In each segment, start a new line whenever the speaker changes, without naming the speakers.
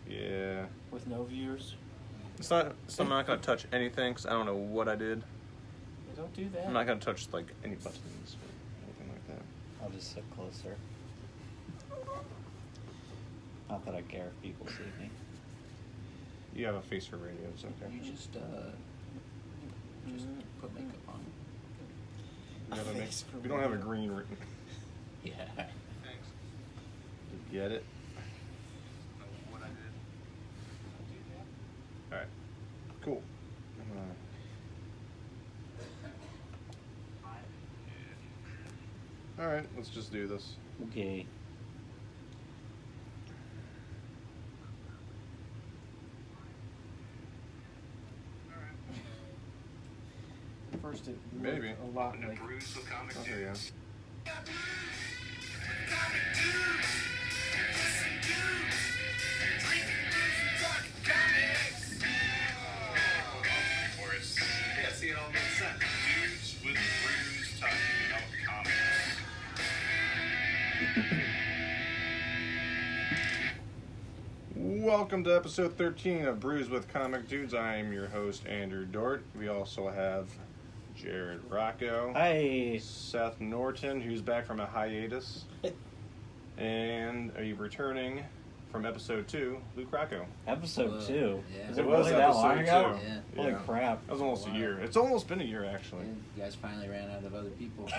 Yeah.
With no viewers.
It's not. So I'm not gonna touch anything because I don't know what I did.
Don't do that.
I'm not gonna touch like any buttons or anything like that.
I'll just sit closer. Not that I care if people see me.
You have a face for radio. It's okay.
You just put makeup on.
We don't have a green written.
Yeah.
Thanks. You get it? What I did. All right. Cool. All right. Let's just do this.
Okay.
First, it
Maybe.
looked a lot like.
Brews with Comic
Oh,
Dudes.
yeah.
Of course, yeah, see, it all makes sense. Dudes with brews talking about comics.
Welcome to episode 13 of Brews with Comic Dudes. I am your host, Andrew Dort. We also have Jared Rocco.
Hi.
Seth Norton, who's back from a hiatus. And are you returning from episode 2, Luke Rocco?
Episode 2?
Yeah.
Is
It
it
was
really that long
episode
ago?
2.
Yeah.
Holy
Yeah.
crap.
That was almost a
Wow.
year. It's almost been a year, actually.
You guys finally ran out of other people.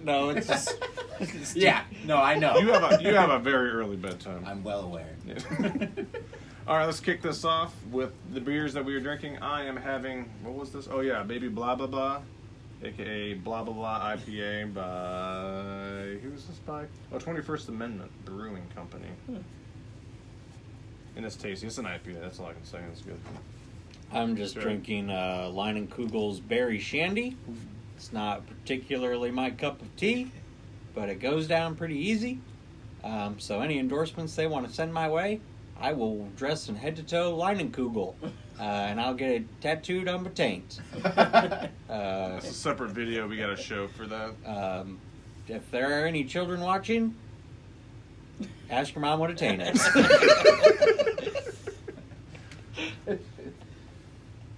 No, it's just...
Yeah, no, I know.
You have a very early bedtime.
I'm well aware.
Yeah. All right, let's kick this off with the beers that we were drinking. I am having, what was this? Oh yeah, Baby Blah Blah Blah, aka Blah Blah Blah IPA by, who's this by? Oh, 21st Amendment Brewing Company. And it's tasty. It's an IPA, that's all I can say. It's good.
I'm just
Sure.
drinking Leinenkugel's Berry Shandy. It's not particularly my cup of tea, but it goes down pretty easy. So any endorsements they want to send my way, I will dress in head to toe Leinenkugel, and I'll get it tattooed on my taint.
That's a separate video we got to show for that.
If there are any children watching, ask your mom what a taint is.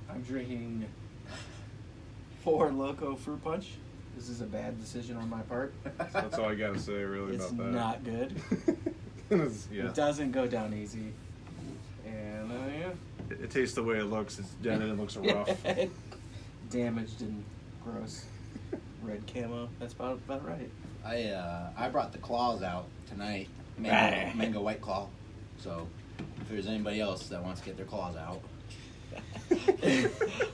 I'm drinking 4 Loco Fruit Punch. This is a bad decision on my part.
That's all I got to say really
It's
about that.
not good.
Yeah.
It doesn't go down easy. And, yeah.
It tastes the way it looks. It's dented. It looks rough.
Damaged and gross. Red camo. That's about right.
I brought the claws out tonight. Mango White Claw. So if there's anybody else that wants to get their claws out,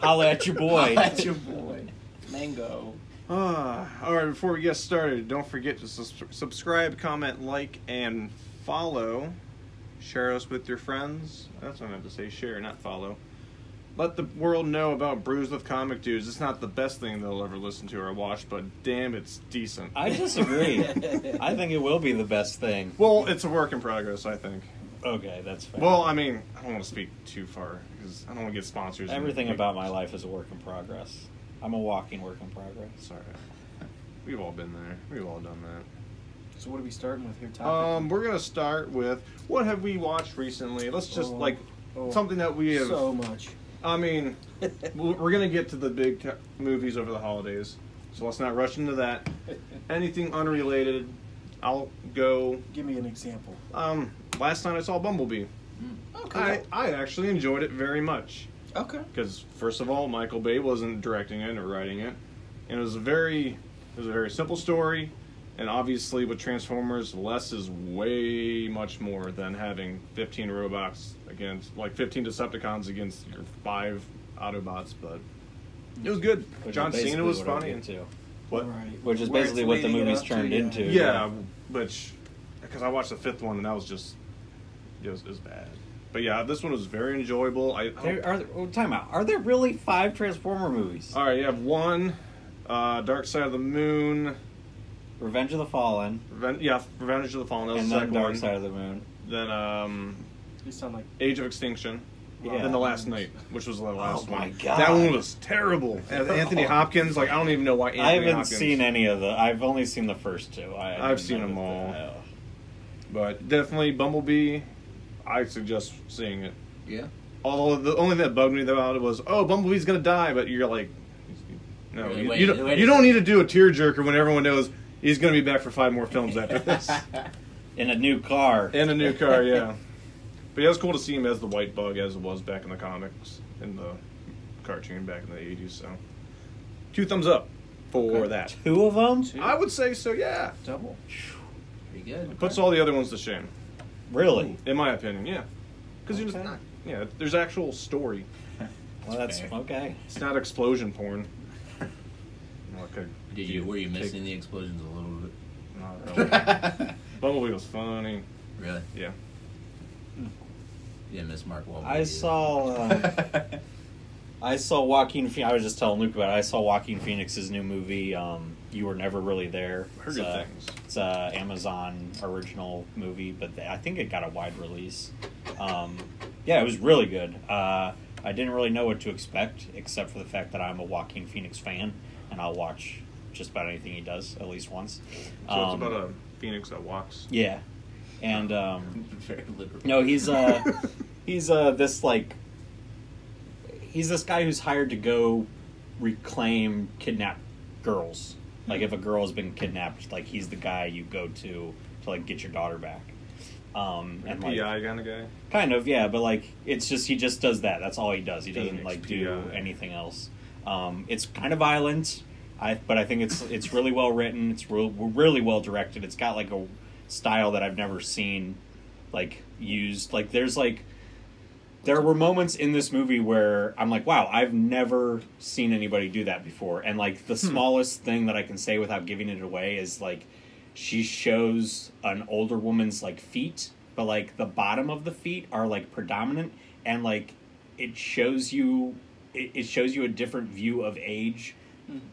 Holla at your boy.
That's your boy. Mango.
All right, before we get started, don't forget to subscribe, comment, like, and follow. Share us with your friends. That's what I meant to say, share, not follow. Let the world know about Brews with Comic Dudes. It's not the best thing they'll ever listen to or watch, but damn, it's decent.
I disagree. I think it will be the best thing.
Well, it's a work in progress, I think.
Okay, that's fair.
Well, I mean, I don't want to speak too far, because I don't want to get sponsors.
Everything about my life is a work in progress. I'm a walking work in progress.
Sorry. We've all been there. We've all done that.
So what are we starting with here, topic?
We're going to start with, what have we watched recently? Let's just, something that we have...
So much.
I mean, we're going to get to the big movies over the holidays, so let's not rush into that. Anything unrelated, I'll go...
Give me an example.
Last night I saw Bumblebee.
Okay.
I actually enjoyed it very much.
Okay.
Because, first of all, Michael Bay wasn't directing it or writing it. And it was a very simple story. And obviously with Transformers, less is way much more than having 15 robots against, 15 Decepticons against your 5 Autobots. But it was good. John Cena was funny. What?
Right.
Which is
Where
basically
it's
what the
leading it
movie's
up
turned
to,
into.
Yeah, because I watched the 5th one and that was just, it was bad. But yeah, this one was very enjoyable.
Time out. Are there really 5 Transformer movies?
All right, you have 1, Dark Side of the Moon.
Revenge of the Fallen.
Revenge of the Fallen. That was
And
the
then
second
Dark
one.
Side of the Moon.
Then
You sound like...
Age of Extinction.
Yeah.
Then The Last Night, which was the last one.
my God.
That one was terrible. And Anthony Hopkins, I don't even know why Anthony
I haven't
Hopkins.
seen any of the... I've only seen the first 2.
I've seen them all. But definitely Bumblebee. I suggest seeing it.
Yeah.
Although the only thing that bugged me about it was, oh, Bumblebee's gonna die, but you're like, no,
Wait,
you
wait,
don't need to do a tearjerker when everyone knows he's gonna be back for 5 more films after this.
In a new car.
In a new car, yeah. But yeah, it's cool to see him as the White Bug as it was back in the comics, in the cartoon back in the 80s, so 2 thumbs up for that.
2 of them?
I would say so, yeah.
Double.
Pretty good.
It puts all the other ones to shame,
Really?
in my opinion, yeah. Because you're just
Okay.
not, yeah, there's actual story.
Well, that's
fair.
okay.
It's not explosion porn. Okay.
Were you missing the explosions a little bit?
Not really. Bumblebee was funny.
Really?
Yeah.
You didn't miss Mark Wahlberg.
I saw Joaquin Phoenix. I was just telling Luke about it. I saw Joaquin Phoenix's new movie, You Were Never Really There.
Heard good things.
It's a Amazon original movie, but I think it got a wide release. Yeah, it was really good. I didn't really know what to expect, except for the fact that I'm a Joaquin Phoenix fan, and I'll watch just about anything he does at least once.
So it's about a phoenix that walks.
Yeah, and
Very literal.
no, he's this like he's this guy who's hired to go reclaim kidnapped girls. Like if a girl has been kidnapped, like he's the guy you go to like get your daughter back. And like
PI kind of guy.
kind of, yeah, but like it's just he just does that. That's all he does. He doesn't like do
PI.
anything else. It's kind of violent, but I think it's really well written. It's really well directed. It's got like a style that I've never seen like used. Like there were moments in this movie where I'm like, wow, I've never seen anybody do that before. And like the smallest thing that I can say without giving it away is like she shows an older woman's like feet, but like the bottom of the feet are like predominant, and like it shows you a different view of age,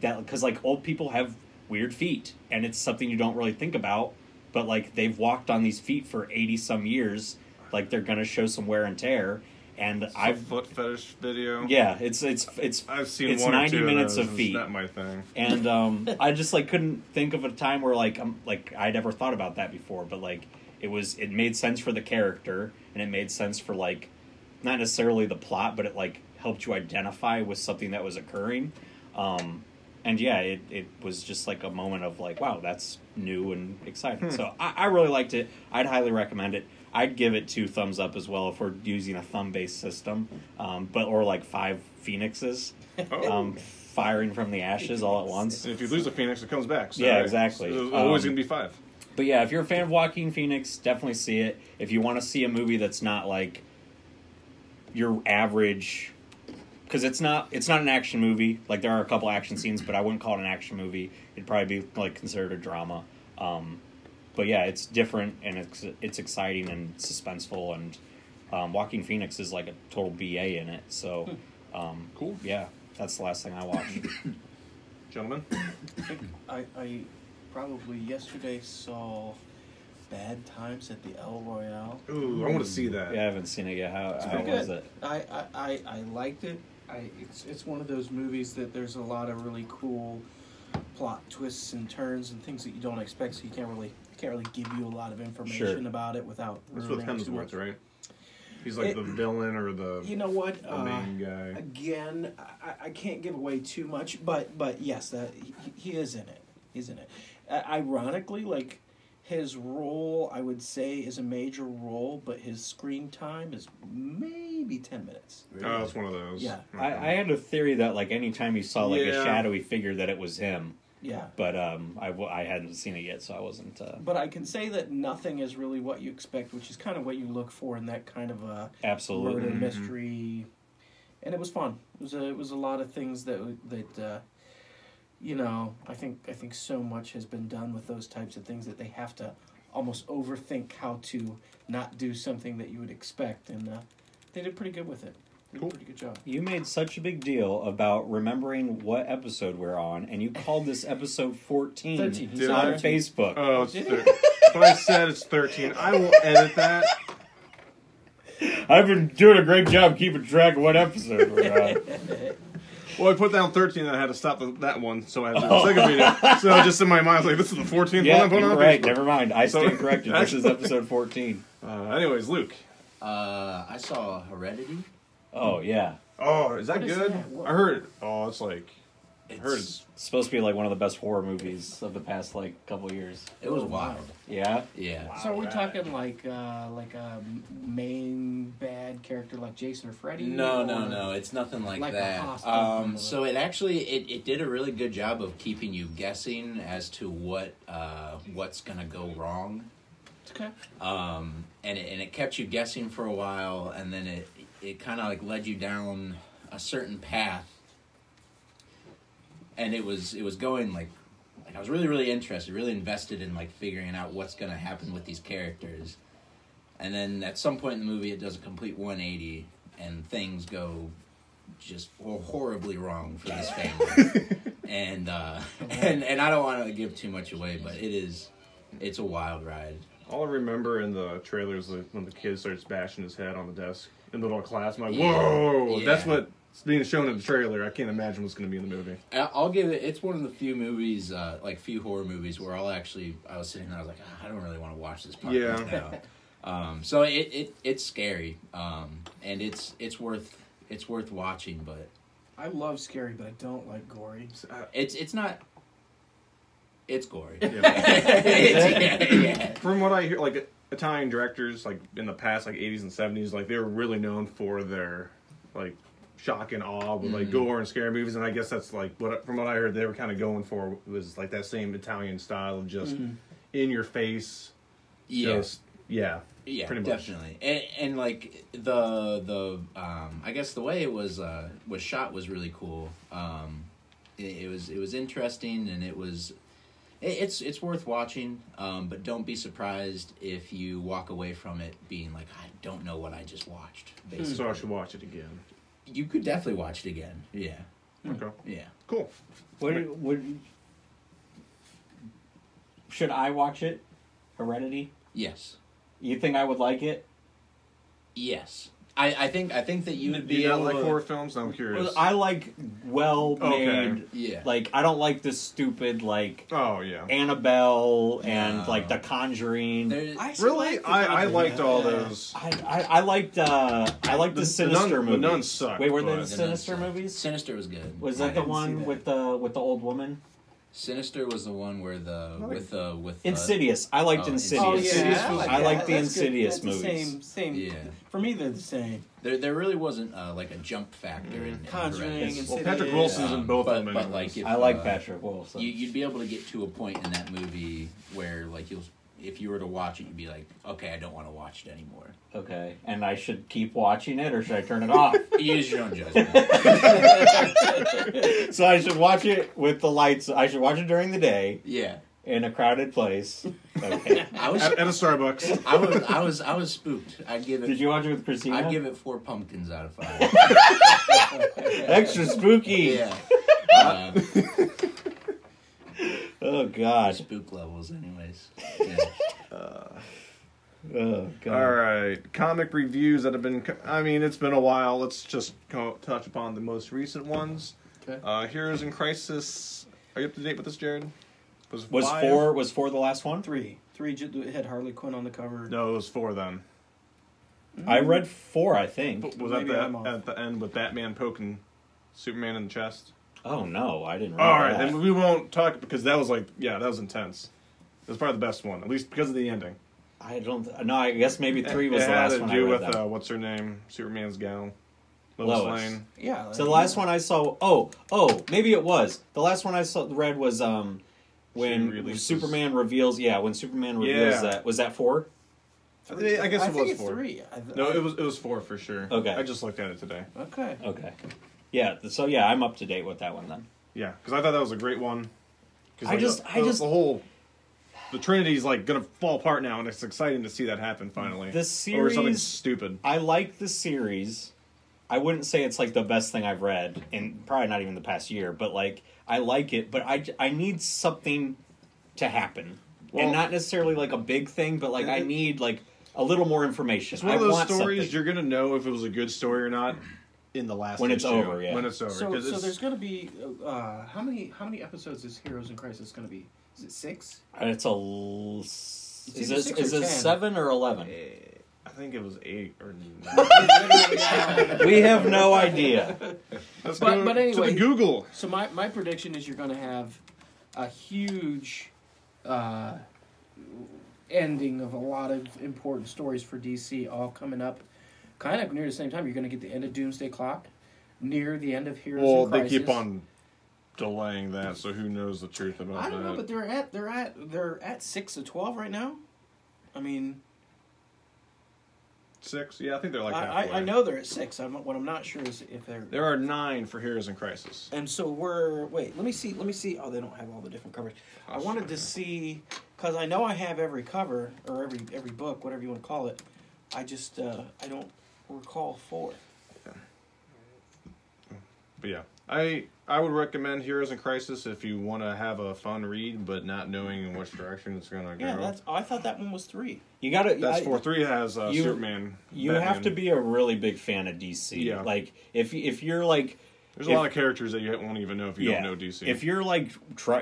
that because like old people have weird feet, and it's something you don't really think about, but like they've walked on these feet for 80 some years, like they're gonna show some wear and tear. And
I've foot fetish video.
Yeah, it's
I've seen
it's
one
90
or two
minutes
of
of
those.
feet.
That's not my thing.
And I just like couldn't think of a time where like I'd ever thought about that before, but like it made sense for the character, and it made sense for like not necessarily the plot, but it like helped you identify with something that was occurring. And yeah, it was just like a moment of like, wow, that's new and exciting. So I really liked it. I'd highly recommend it. I'd give it 2 thumbs up as well if we're using a thumb-based system, or like 5 phoenixes firing from the ashes all at once.
And if you lose a phoenix, it comes back. So
Yeah, exactly.
It's always going to be 5.
But yeah, if you're a fan of Joaquin Phoenix, definitely see it. If you want to see a movie that's not like your average, because it's not an action movie. Like there are a couple action scenes, but I wouldn't call it an action movie. It'd probably be like considered a drama. But yeah, it's different, and it's exciting and suspenseful, and Joaquin Phoenix is like a total BA in it. So
Cool.
Yeah, that's the last thing I watched.
Gentlemen?
I probably yesterday saw Bad Times at the El Royale.
Ooh, I want to see that.
Yeah, I haven't seen it yet. How
Pretty
was
good.
it?
I liked it. It's one of those movies that there's a lot of really cool plot twists and turns and things that you don't expect, so you can't really give you a lot of information about it without
That's what
ruining too much.
Hemsworth, right? He's like the villain or the
You know what?
the main guy.
Again, I can't give away too much, but yes, that he is in it. He's in it. Ironically, like his role, I would say, is a major role, but his screen time is maybe 10 minutes.
Oh, it's one of those.
Yeah.
Okay.
I had a theory that like anytime you saw like a
Yeah.
shadowy figure that it was him.
Yeah.
But I hadn't seen it yet, so I wasn't.
But I can say that nothing is really what you expect, which is kind of what you look for in that kind of a
Absolutely.
murder mystery. And it was fun. It was a lot of things that you know, I think so much has been done with those types of things that they have to almost overthink how to not do something that you would expect, and they did pretty good with it. They did a pretty good job.
You made such a big deal about remembering what episode we're on, and you called this episode 14
13.
Did
on
I?
Facebook.
Oh, it's
Did
13. But I said it's 13. I will edit that.
I've been doing a great job keeping track of what episode we're on.
Well, I put down 13 and I had to stop that one, so I had to do the second video. So just in my mind, I was like, this is the 14th one
Yeah,
I'm putting
you're
on
right.
Facebook.
Never mind. I
So-
stand corrected. This is episode 14.
Anyways, Luke,
I saw Heredity.
Oh yeah,
Oh, is that
What is
good?
that? What-
I heard. Oh, it's like. I heard
It's,
it's.
supposed to be like one of the best horror movies of the past like couple years.
it was
Oh, wow.
wild.
Yeah.
Yeah.
So are we
Right.
talking like a main bad character like Jason or Freddy?
No,
or
no. It's nothing like
Like a
that.
hospital.
So it actually it did a really good job of keeping you guessing as to what's gonna go wrong.
Okay.
And it kept you guessing for a while, and then it kind of like led you down a certain path, and it was going like I was really interested, really invested in like figuring out what's gonna happen with these characters, and then at some point in the movie it does a complete 180, and things go just horribly wrong for this family, and I don't want to give too much away, but it's a wild ride.
All I remember in the trailers like when the kid starts bashing his head on the desk in the little class. I'm like,
Yeah.
whoa!
Yeah.
That's what's being shown in the trailer. I can't imagine what's going to be in the movie.
I'll give it. It's one of the few movies, few horror movies, where I was sitting there. I was like, I don't really want to watch this part
Yeah.
right now. So it's scary, and it's worth watching, but
I love scary, but I don't like gory.
it's not. It's gory.
Yeah.
yeah.
From what I hear, like Italian directors, like in the past, like 80s and 70s, like they were really known for their like shock and awe with like gore and scary movies, and I guess that's like from what I heard, they were kind of going for was like that same Italian style of just in your face.
Yeah.
Just, yeah.
Yeah,
pretty much.
definitely. And like the I guess the way it was shot was really cool. It was interesting, and it's worth watching. But don't be surprised if you walk away from it being like, I don't know what I just watched. Basically,
So I should watch it again.
you could definitely watch it again. Yeah,
Okay.
yeah.
Cool.
Should I watch it? Heredity?
Yes,
You think I would like it?
yes. I think that you would
Do
be
you not
able
like
to.
horror films? I'm curious.
Well, I like well-made.
Okay.
Yeah.
Like I don't like this stupid like
Oh yeah.
Annabelle and
No.
like The Conjuring.
There-
Really? I liked all those.
I liked the Sinister movies.
The Nun sucked.
Wait, were they
but-
the Sinister
Nun-
movies?
Sinister was good.
Was
I
that the
didn't see
one
that.
with the old woman?
Sinister was the one where with
Insidious. I liked
Oh,
Insidious.
Oh
Insidious
yeah,
was
I
I
like
like
that.
the
That's good.
Insidious
That's the
movies.
Same.
Yeah.
For me, they're the same.
There really wasn't like a jump factor in
Conjuring,
Heredity.
Insidious.
Well, Patrick Wilson's in both of them.
But like, if,
I like Patrick Wilson.
you'd be able to get to a point in that movie where like if you were to watch it, you'd be like, okay, I don't want to watch it anymore.
Okay, and I should keep watching it or should I turn it off?
Use your own judgment.
So I should watch it with the lights. I should watch it during the day
Yeah,
in a crowded place. Okay.
I was
At a Starbucks.
I was spooked. I'd give
Did
it.
you watch it with Christina?
I'd give it 4 pumpkins out of 5.
Extra spooky.
Yeah.
Oh God.
Spook levels, anyways. Yeah.
Oh God.
All right, comic reviews that have been. I mean, it's been a while. Let's just touch upon the most recent ones.
Okay.
Heroes in Crisis. Are you up to date with this, Jared?
Was
five?
four the last one?
Three had Harley Quinn on the cover.
No, it was 4 then.
I read 4, I think.
Was
Maybe
that
I'm off.
at the end with Batman poking Superman in the chest?
Oh no, I didn't read
All right,
that.
then we won't talk because that was that was intense. It was probably the best one, at least because of the ending.
I don't. No, I guess maybe 3 was
it
the
had
last
to
one.
do
I read
with
that.
What's her name? Superman's gal,
Lois.
Lane.
Yeah.
So the last one I saw. Oh, maybe it was the last one I read was when
releases-
Superman reveals. Yeah, when Superman reveals
Yeah.
that. Was that 4?
I guess
I
it
think
was
it's
4.
3.
No, it was 4 for sure.
Okay.
I just looked at it today.
Okay.
Okay. Yeah. So yeah, I'm up to date with that one then.
Yeah, because I thought that was a great one. 'Cause,
I just-
the whole the Trinity's gonna fall apart now, and it's exciting to see that happen finally.
The
over something
series-
stupid.
I like the series. I wouldn't say it's the best thing I've read in probably not even the past year, but I like it. But I need something to happen,
Well-
and not necessarily a big thing, but I need a little more information.
It's one
I
of those
want
stories
something.
you're gonna know if it was a good story or not in the last
When it's
issue.
over, yeah.
When it's over.
So
'cause
so
it's-
there's going to be how many episodes is Heroes in Crisis going to be? Is it 6?
It's
either
is
6
it
or 10.
7 or 11?
I think it was 8 or 9.
We have no idea.
Let's
But-
go
but
to
anyway-
the Google.
So my prediction is you're going to have a huge ending of a lot of important stories for DC all coming up kind of near the same time. You're going to get the end of Doomsday Clock, near the end of Heroes
Well,
in
they
Crisis.
keep on delaying that, so who knows the truth about
I don't
that?
know, but they're at 6 to 12 right now. I mean,
6? Yeah, I think they're like halfway.
I know they're at 6. What I'm not sure is if they're.
There are 9 for Heroes in Crisis.
And so wait, let me see. Oh, they don't have all the different covers. I wanted to see, because I know I have every cover, or every book, whatever you want to call it. I just, I don't recall 4.
But yeah, I would recommend Heroes in Crisis if you want to have a fun read, but not knowing in which direction it's going to go.
Yeah, I thought that one was 3.
You gotta.
That's 4. 3 has Superman.
You
Batman.
have to be a really big fan of DC.
Yeah.
Like if you're like.
There's a lot of characters that you won't even know if you don't know DC.
If you're like,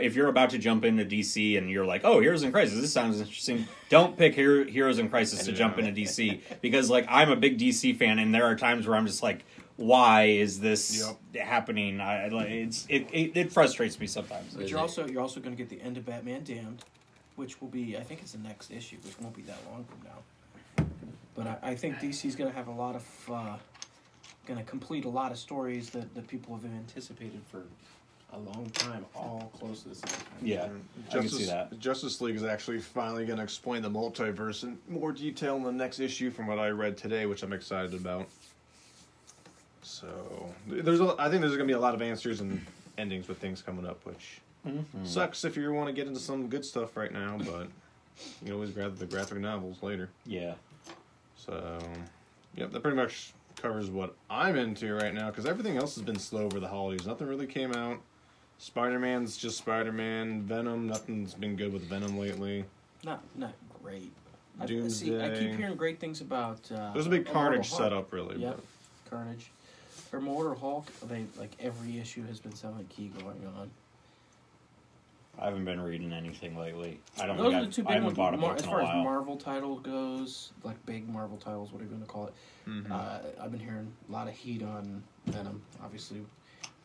if you're about to jump into DC and you're like, oh, Heroes in Crisis, this sounds interesting. Don't pick Heroes in Crisis to jump into DC, because like I'm a big DC fan, and there are times where I'm just like, why is this happening? It frustrates me sometimes.
But you're also going to get the end of Batman Damned, which will be, I think it's the next issue, which won't be that long from now. But I think DC's going to have a lot of, going to complete a lot of stories that people have anticipated for a long time, all close to the same time.
Yeah, I can see that.
Justice League is actually finally going to explain the multiverse in more detail in the next issue from what I read today, which I'm excited about. So I think there's going to be a lot of answers and endings with things coming up, which sucks if you want to get into some good stuff right now, but you can always grab the graphic novels later.
Yeah.
So, yep, that pretty much covers what I'm into right now, because everything else has been slow over the holidays. Nothing really came out. Spider-Man's just Spider-Man. Venom, nothing's been good with Venom lately.
Not great.
Doomsday.
I keep hearing great things about.
There's a big Carnage setup, really.
Yep, Carnage. For Immortal Hulk, every issue has been something key going on.
I haven't been reading anything lately.
Those are the two
I
big
haven't bought a
ones.
book
As
in
far
a
as
while.
Marvel title goes, like big Marvel titles, whatever you want to call it, I've been hearing a lot of heat on Venom, obviously,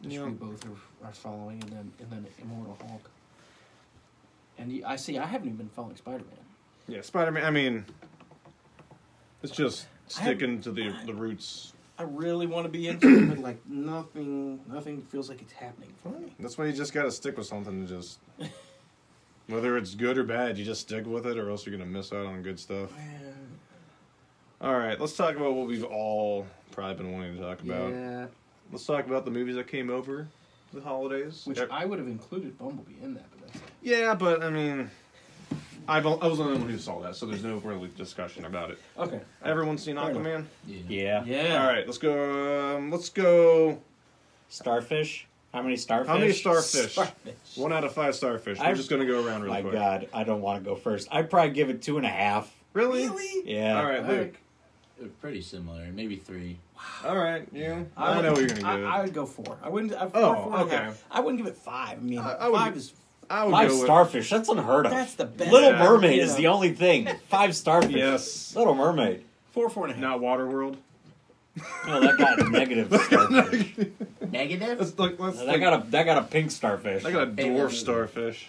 which we both are following, and then Immortal Hulk. And I haven't even been following Spider-Man.
Yeah, Spider-Man, I mean, it's just sticking to the roots.
I really want to be into it, but like nothing feels like it's happening for me.
That's why you just gotta stick with something and just... Whether it's good or bad, you just stick with it, or else you're gonna miss out on good stuff. Alright, let's talk about what we've all probably been wanting to talk about.
Yeah.
Let's talk about the movies that came over the holidays.
Which I would have included Bumblebee in that, but that's it.
Yeah, but I mean... I was the only one who saw that, so there's no really discussion about it.
Okay.
Everyone seen
Fair
Aquaman?
Yeah.
Yeah.
Alright, let's go...
Starfish? How many starfish?
How many starfish?
Starfish.
1 out of 5 starfish. We're just gonna go around really
My
quick.
God, I don't want to go first. I'd probably give it 2.5.
Really?
Yeah.
Alright, Luke.
They're pretty similar, maybe 3.
Alright, you?
I
know what you're gonna give it.
I would go 4. I wouldn't.
Oh,
and a
okay.
half. I wouldn't give it 5. I mean,
I would
5
gi-
is.
I would
5
go with...
starfish. That's unheard of.
That's the best.
Little
Yeah.
Mermaid
You
is
know.
the only thing. 5 starfish.
Yes.
Little Mermaid.
4.5.
Not Waterworld.
No, that got negative starfish.
Negative?
Let's
That got a pink starfish.
I got a dwarf starfish.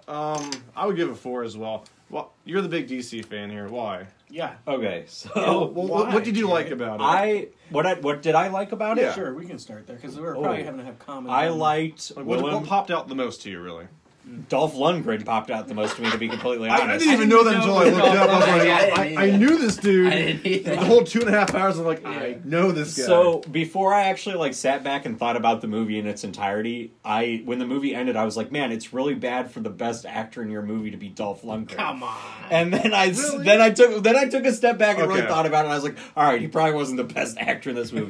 I would give it 4 as well. Well, you're the big DC fan here. Why?
Yeah.
Okay, so
What did you like about it?
what did I like about
Yeah.
it?
Sure, we can start there because we're probably having to have comments.
I
on-
liked
Like, what
Willem.
popped out the most to you, really?
Dolph Lundgren popped out the most to me, to be completely honest.
I didn't even know that until I looked it up. I was like,
Yeah,
I knew this dude.
I didn't either.
The whole 2.5 hours, I'm like, I know this guy.
So before I actually sat back and thought about the movie in its entirety, when the movie ended, I was like, man, it's really bad for the best actor in your movie to be Dolph Lundgren.
Come on.
And then
Really?
then I took a step back and really
Okay.
thought about it, and I was like, all right, he probably wasn't the best actor in this movie.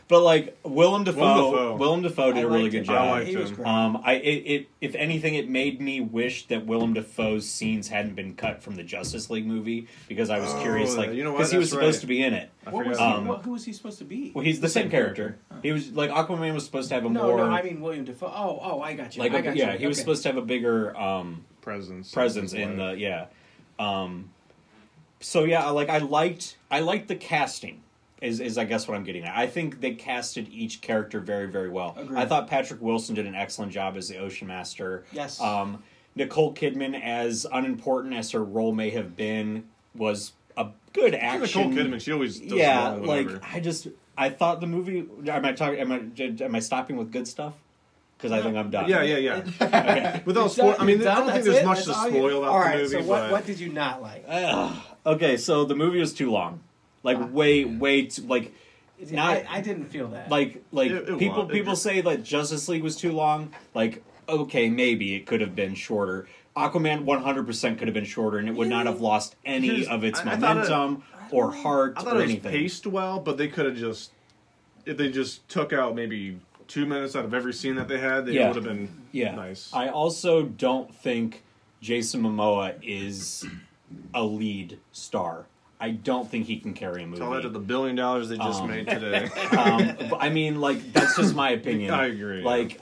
But Willem Dafoe did a really good
I
job.
liked
He was
him.
great.
If anything, it made me wish that Willem Dafoe's scenes hadn't been cut from the Justice League movie, because I was curious,
you know what?
because he was
That's
supposed
right.
to be in it.
What was
forgot.
he, who was he supposed to be?
Well, he's the same character. He was Aquaman was supposed to have a
No,
more
no, I mean William Dafoe. Oh, I got you. I got
he
you.
was supposed to have a bigger
presence
in the So yeah, like I liked the casting. Is I guess what I'm getting at. I think they casted each character very, very well.
Agreed.
I thought Patrick Wilson did an excellent job as the Ocean Master.
Yes.
Nicole Kidman, as unimportant as her role may have been, was a good action.
Nicole Kidman, she always does
yeah,
well,
like
whatever.
I thought the movie. Am I stopping with good stuff? Because I think I'm done.
Yeah.
Okay.
Without
You're
spoil,
done?
I mean,
You're
I
done?
don't think
That's
there's
it?
much
That's
to
all you-
spoil
All
about
right,
the movie.
so what
but
did you not like?
Okay, so the movie was too long. Like way too like. Not
I didn't feel that.
like
It
people
was.
people say that Justice League was too long. Like, okay, maybe it could have been shorter. Aquaman 100% could have been shorter, and it would not have lost any
Here's-
of its
I thought
momentum or heart
I thought
or
it was
anything.
paced well, but they could have just if they just took out maybe 2 minutes out of every scene that they had, they
Yeah.
would have been
Yeah.
nice.
I also don't think Jason Momoa is a lead star. I don't think he can carry a movie.
Tell that to the $1 billion they just made today.
But I mean, like, that's just my opinion.
I agree, yeah.
Like,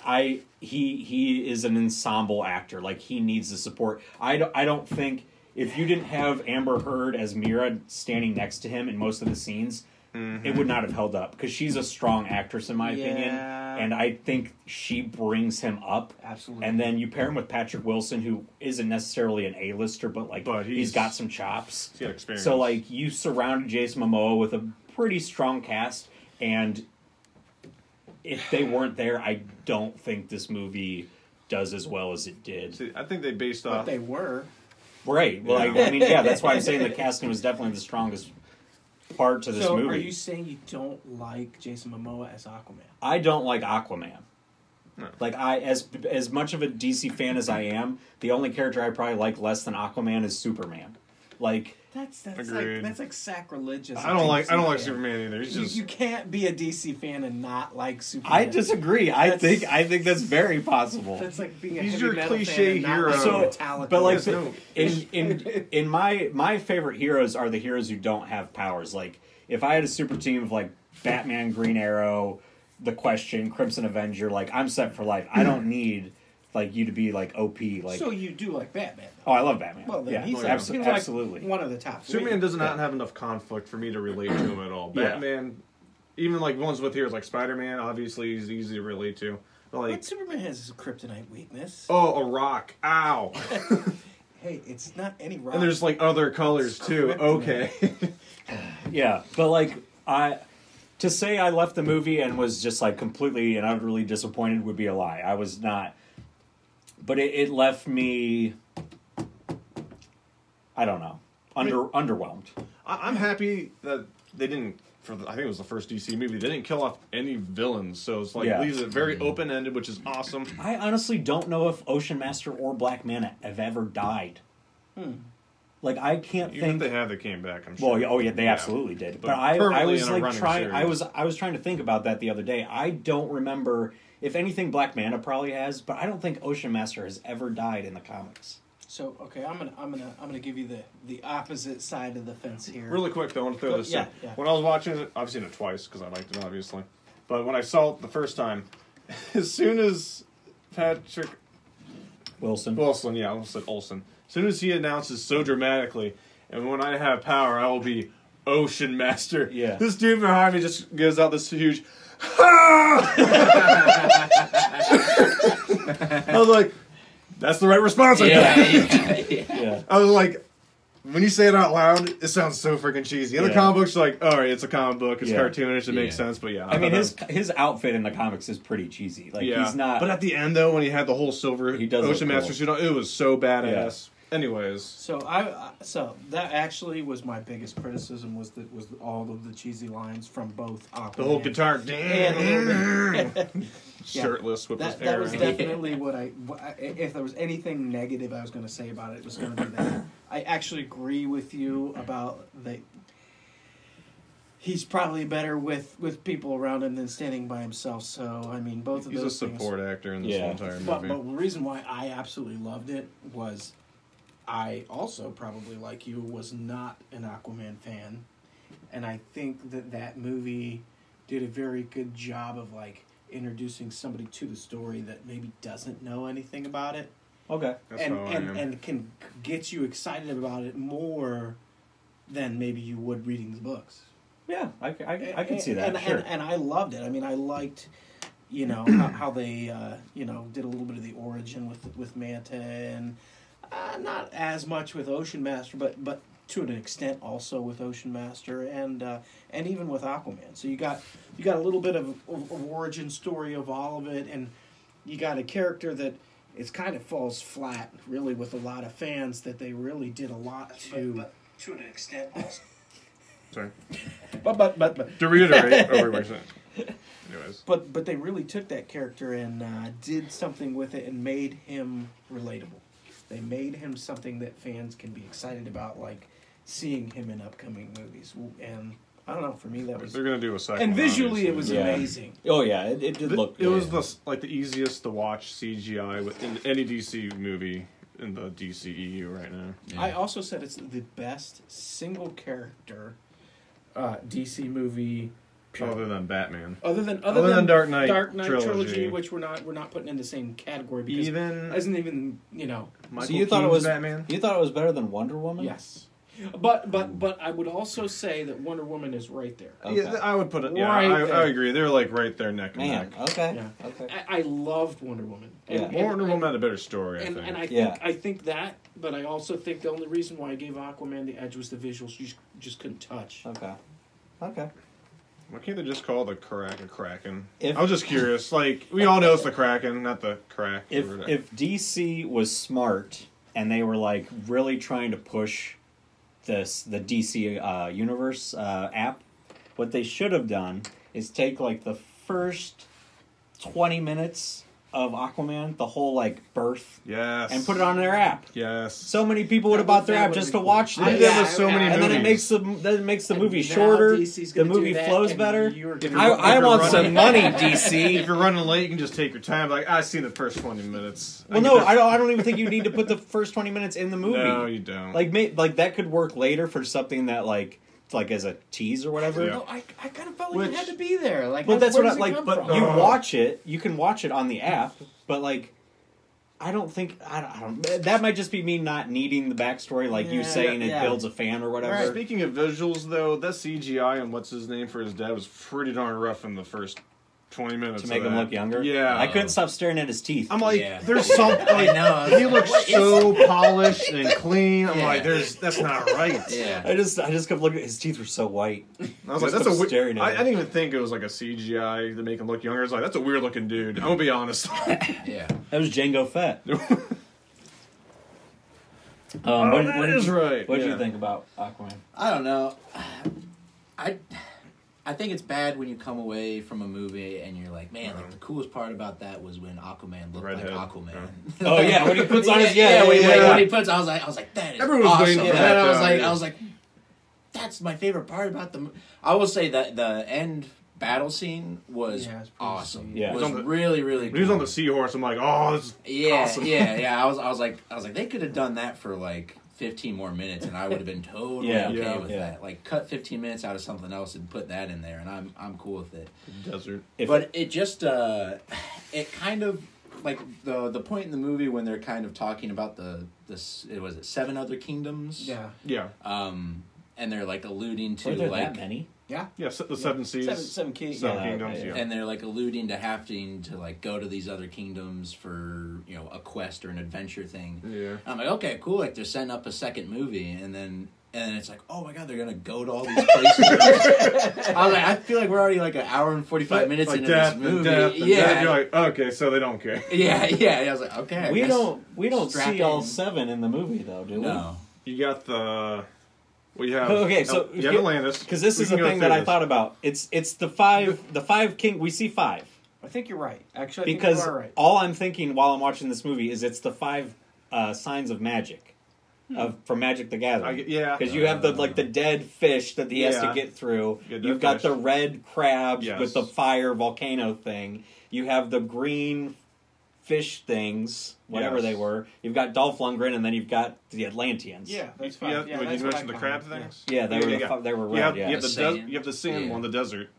he is an ensemble actor. Like, he needs the support. I don't think if you didn't have Amber Heard as Mira standing next to him in most of the scenes, it would not have held up because she's a strong actress in my opinion,
Yeah.
and I think she brings him up.
Absolutely.
And then you pair him with Patrick Wilson, who isn't necessarily an A-lister, but he's
he's
got some chops.
He's got experience.
So like you surrounded Jason Momoa with a pretty strong cast, and if they weren't there, I don't think this movie does as well as it did.
See, I think they based
but
off.
they were.
Right. Well, I mean, yeah, that's why I'm saying the casting was definitely the strongest part to this
So
movie.
are you saying you don't like Jason Momoa as Aquaman?
I don't like Aquaman.
No.
Like as much of a DC fan as I am, the only character I probably like less than Aquaman is Superman. Like
That's
Agreed.
like sacrilegious.
I don't like
fan.
Superman either. He's just
You can't be a DC fan and not like Superman.
I disagree. I
That's-
think that's very possible.
That's like being a
He's
heavy
your
metal
cliche
fan and not
hero.
like
So,
Metallica.
but like
Yes, no.
in my favorite heroes are the heroes who don't have powers. Like if I had a super team of like Batman, Green Arrow, The Question, Crimson Avenger, like I'm set for life. I don't need like you to be like OP. Like
so you do like Batman?
oh, I love Batman.
Well, then
yeah,
he's,
abso-
he's like
absolutely.
one of the top. Three.
Superman does not have enough conflict for me to relate to him at all.
Yeah.
Batman, even like ones with heroes like Spider-Man, obviously he's easy to relate to. But like,
But Superman has his kryptonite weakness.
oh, a rock, ow,
Hey, it's not any rock.
and there's like other colors too. Okay,
Yeah, but like to say I left the movie and was just like completely and utterly disappointed would be a lie. I was not. But it left me, I don't know, underwhelmed.
I'm happy that they didn't. I think it was the first DC movie. They didn't kill off any villains, so it's like
Yeah.
leaves it very open ended, which is awesome.
I honestly don't know if Ocean Master or Black Manta have ever died. Like I can't
Even
think.
if they have, they came back. I'm sure.
Well, oh yeah, they absolutely did. But I
permanently
was
in a
like
running
trying.
series.
I was trying to think about that the other day. I don't remember if anything. Black Manta probably has, but I don't think Ocean Master has ever died in the comics.
So okay, I'm gonna give you the opposite side of the fence here.
Really quick, though, I want to throw this
Yeah,
in.
yeah.
When I was watching it, I've seen it twice because I liked it, obviously. But when I saw it the first time, as soon as Patrick
Wilson.
Wilson, I almost said Olsen, as soon as he announces so dramatically, and when I have power, I will be Ocean Master.
Yeah.
This dude behind me just gives out this huge, I was like, that's the right response. I think.
Yeah.
I was like, when you say it out loud, it sounds so freaking cheesy. In the
Yeah.
comic books, you're like, all right, it's a comic book, it's
Yeah.
cartoonish, it makes
Yeah.
sense, but yeah.
I mean,
thought
his outfit in the comics is pretty cheesy. Like
yeah.
he's not.
But at the end, though, when he had the whole silver
He does look
Ocean
cool.
Master suit on, it was so badass. Anyways,
So so that actually was my biggest criticism was all of the cheesy lines from both Aquaman
the whole guitar,
and a little bit.
shirtless with his
That was
hair.
definitely what if there was anything negative I was going to say about it, it was going to be that. I actually agree with you about the. He's probably better with people around him than standing by himself. So I mean, both of
He's a
those things.
support actor in this
Yeah.
whole entire
But
movie.
the reason why I absolutely loved it was I also, probably like you, was not an Aquaman fan. And I think that movie did a very good job of, like, introducing somebody to the story that maybe doesn't know anything about it.
Okay.
That's
and
how I am.
and can get you excited about it more than maybe you would reading the books.
Yeah, I can see that.
And,
Sure.
and I loved it. I mean, I liked, how they, did a little bit of the origin with Manta, and not as much with Ocean Master, but to an extent also with Ocean Master, and even with Aquaman. So you got a little bit of origin story of all of it, and you got a character that it kind of falls flat, really, with a lot of fans, that they really did a lot to an extent.
Sorry.
But
To reiterate, what we were saying. Anyways.
But they really took that character and did something with it and made him relatable. They made him something that fans can be excited about, like seeing him in upcoming movies. And I don't know, for me that was.
They're gonna do a second.
And visually, it
obviously.
was
Yeah.
amazing.
Oh yeah, it did look.
It was the easiest to watch CGI in any DC movie in the DCEU right now.
Yeah.
I also said it's the best single character DC movie.
Other than Batman.
Other than
Dark Knight
trilogy,
trilogy,
which we're not putting in the same category because
Even
isn't even
Michael
So you thought it
Keaton's
was
Batman.
You thought it was better than Wonder Woman?
yes, but I would also say that Wonder Woman is right there.
Okay.
Yeah, I would put it. Yeah,
Right there.
I agree. They're like right there, neck and
Man.
neck.
Okay.
Yeah.
Okay.
I loved Wonder Woman.
Yeah.
Wonder Woman had a better story. I
And,
think.
and I think
Yeah.
I think that, but I also think the only reason why I gave Aquaman the edge was the visuals you just couldn't touch.
Okay. Okay.
Why can't they just call the Kraken?
If-
I was just curious. Like, we all know it's the Kraken, not the crack.
If DC was smart and they were like really trying to push the DC universe app, what they should have done is take like the first 20 minutes of Aquaman, the whole like birth,
Yes.
and put it on their app.
Yes.
So many people would have bought their
That
app
would
just
be
to
cool.
watch
I
this.
did that with so many
And then it
movies.
makes the movie
Now
shorter.
DC's
The
gonna do
movie
that,
flows
and
better.
you're
If
gonna-
you're-
I want
running-
some money, DC.
If you're running late, you can just take your time. Like, I've seen the first 20 minutes.
Well, no, I don't even think you need to put the first 20 minutes in the movie.
No, you don't.
Like that could work later for something that like as a tease or whatever.
Yeah.
No, I kind of felt like
Which-
it had to be there. Like,
But that's
where
what I
does it
like.
come
But
from?
you watch it. You can watch it on the app. But like, I don't think I don't. That might just be me not needing the backstory, like you
Yeah,
saying it
yeah.
builds a fan or whatever.
Speaking of visuals, though, that CGI and what's his name for his dad was pretty darn rough in the first 20 minutes.
To make
of
him
that.
look younger.
Yeah.
I couldn't stop staring at his teeth.
I'm like,
Yeah.
there's something. Like,
I know.
He looks so polished and clean. I'm
Yeah.
like, that's not right.
Yeah.
I just kept looking. His teeth were so white.
I was like,
Just
that's a
kept
weird.
staring at
I
him.
didn't even think it was like a CGI to make him look younger. I was like, that's a weird looking dude. I'm gonna be honest.
Yeah.
That was Django Fett.
That
What
is right.
did
Yeah.
you think about Aquaman?
I don't know. I think it's bad when you come away from a movie and you're like, man, like the coolest part about that was when Aquaman looked
Redhead.
like Aquaman.
Oh yeah, when he puts on his
when he puts, I was like, that is
Everyone was
awesome.
waiting for
And
that,
I was
though,
like,
yeah.
I was like, that's my favorite part about the. I will say that the end battle scene was
Yeah, it's pretty
awesome.
sweet.
Yeah.
It was
On the-
really really.
When he was on
cool.
the seahorse, I'm like, oh, this is
Yeah,
awesome.
yeah. I was like, they could have done that for like 15 more minutes, and I would have been totally
Yeah,
okay
yeah,
with
yeah.
that. Like, cut 15 minutes out of something else and put that in there, and I'm cool with it.
desert.
But it just it kind of like the point in the movie when they're kind of talking about was it 7 other kingdoms?
Yeah.
Yeah.
And they're like alluding to
Were there
like
that many?
Yeah.
Yeah, the seven seas.
Seven kings.
Seven
Yeah,
kingdoms,
okay,
yeah.
and they're like alluding to having to like go to these other kingdoms for, you know, a quest or an adventure thing.
Yeah.
I'm like, okay, cool. Like they're setting up a second movie, and then it's like, oh my god, they're gonna go to all these places. I was like, I feel like we're already like an hour and 45 minutes
like
into
death
this movie.
and death and
yeah,
death. You're like, okay, so they don't care.
yeah. I was like, okay. I
We
guess
don't
strap
see all
in.
7 in the movie though, do we?
No.
You got the. We have.
Okay, so
you have Atlantis.
Because this
We
is
can
the
go
thing
through
that I
this.
thought about. It's the five king. We see 5
I think you're right. Actually, I think
because
you are right.
all I'm thinking while I'm watching this movie is it's the 5 signs of magic, from Magic the Gathering.
Yeah.
Because you have the dead fish that he has to
Yeah.
get through.
Get
You've
that
got
fish.
the red crabs
Yes.
with the fire volcano thing. You have the green fish things, whatever
Yes.
they were. You've got Dolph Lundgren, and then you've got the Atlanteans.
Yeah, that's fine.
Yeah,
Yeah,
when
that's
you
what
mentioned
I
the
counted.
crab things.
Yeah, they were red.
You have,
yeah.
you have
The
the
sand.
you have the sand
Yeah.
one, the desert.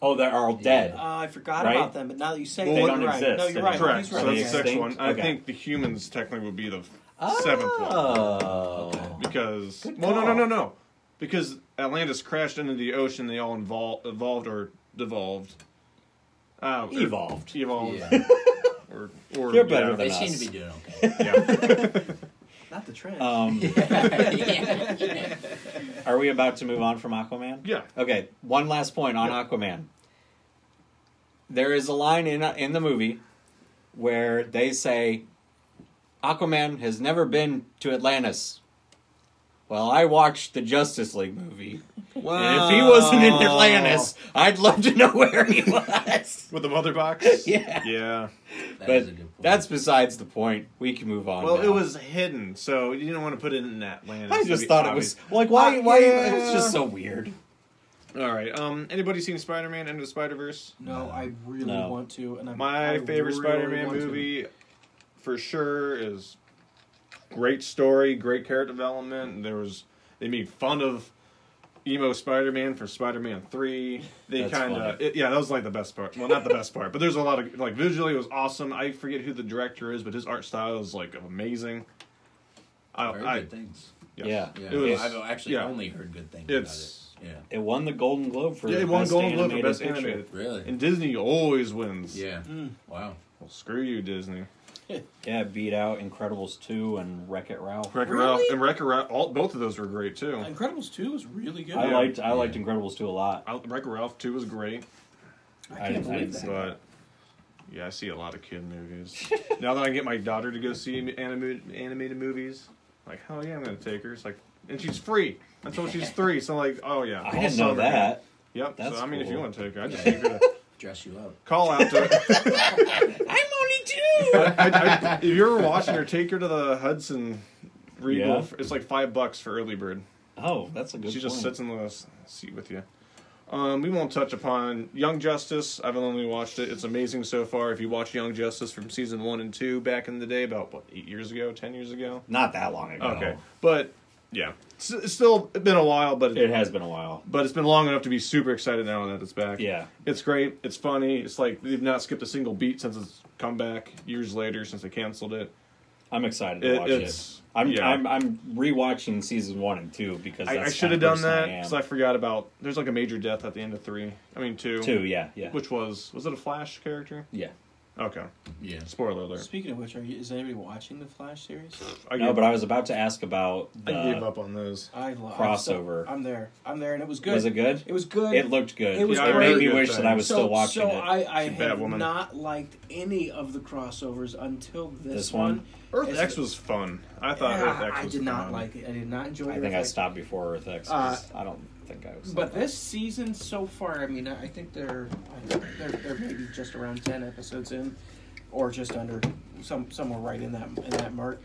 Oh, they're all dead.
I forgot
Right?
about them, but now that you say
Well,
that,
they
you're
don't
right.
exist
No, you're right.
anymore.
Correct.
He's
So
right.
that's
They
the sixth
extinct?
one. I
Okay.
think the humans technically would be the 7th one
Oh.
because
Good
well,
call.
no. because Atlantis crashed into the ocean. They all evolved or devolved.
Evolved.
Evolved.
Yeah.
Or
You're better
They
than
seem
us.
to be doing okay.
Yeah.
Not the trend.
Yeah.
Are we about to move on from Aquaman?
Yeah.
Okay, one last point on Aquaman. There is a line in the movie where they say, Aquaman has never been to Atlantis. Well, I watched the Justice League movie.
Wow.
And if he wasn't in Atlantis, I'd love to know where he was.
With the mother box?
Yeah.
Yeah.
That
But
is a good point.
that's besides the point. We can move on
Well,
now.
it was hidden, so you didn't want to put it in Atlantis.
I just
That'd be
thought it
obvious.
was... Like, why...
Yeah.
It's just so weird.
All right. Anybody seen Spider-Man Into the Spider-Verse?
no, I really
No.
want to. And
My
I
favorite
really
Spider-Man
want to.
movie, for sure, is great story, great character development. They made fun of emo Spider-Man for Spider-Man 3. They
That's
kind of, that was like the best part. Well, not the best part, but there's a lot of, like, visually it was awesome. I forget who the director is, but his art style is, like, amazing.
Very good things.
Yes.
Yeah.
Yeah.
It was,
I've actually
yeah.
only heard good things
It's-
about it.
It won the Golden Globe for
it won
best
Golden Globe for
animated
best
picture.
animated.
Yeah. Really?
And Disney always wins.
Yeah. Wow.
Well, screw you, Disney.
Yeah, it beat out Incredibles 2 and Wreck-It Ralph.
Wreck-It
Really?
Ralph and Wreck-It Ralph, both of those were great too.
Incredibles 2 was really good.
I liked Incredibles 2 a lot.
Wreck-It Ralph 2 was great,
I can't believe that.
but yeah, I see a lot of kid movies. Now that I can get my daughter to go see animated movies, like, hell yeah, I'm gonna take her. It's like, and she's free until she's 3. So like, oh yeah,
I
all
didn't know
summer.
that.
Yep.
That's
so I mean, if you
cool.
want to take her, I just take her to
Dress you up.
call out to.
I'm only 2!
If you're ever watching her, take her to the Hudson Regal.
Yeah.
It's like $5 for early bird.
Oh, that's a good
She
point.
just sits in the seat with you. We won't touch upon Young Justice. I've only watched it. It's amazing so far. If you watch Young Justice from season 1 and 2 back in the day, about, 8 years ago, 10 years ago?
Not that long ago.
Okay. But, yeah. It's still been a while, but
It has been a while.
but it's been long enough to be super excited now that it's back.
Yeah.
It's great. It's funny. It's like they've not skipped a single beat since it's come back years later, since they canceled it.
I'm excited to watch it.
It's
I'm
yeah.
I'm rewatching season 1 and 2 because that's
I should
the
have
kind
done
of person
that
I am.
because I forgot about. There's like a major death at the end of 2.
2, yeah.
Which was it a Flash character?
Yeah.
Okay.
Yeah.
Spoiler alert.
Speaking of which, is anybody watching the Flash series?
No, but I was about to ask about
I gave
the
up on those.
crossover.
I'm there, and it was good.
Was it good?
It was good.
It looked good.
It was
Yeah, I
it
heard
made me
good
wish that I was
things.
still watching
so
it.
I
She's a
have
bad woman.
not liked any of the crossovers until this
This one?
Earth
It's-
X was fun. I thought Earth X
I
was
did not
fun.
like it. I did not enjoy
I
Earth
think I
X.
stopped before Earth X. 'cause I don't think I was.
But this season so far, I mean, I think they're maybe just around 10 episodes in, or just under, somewhere right in that mark.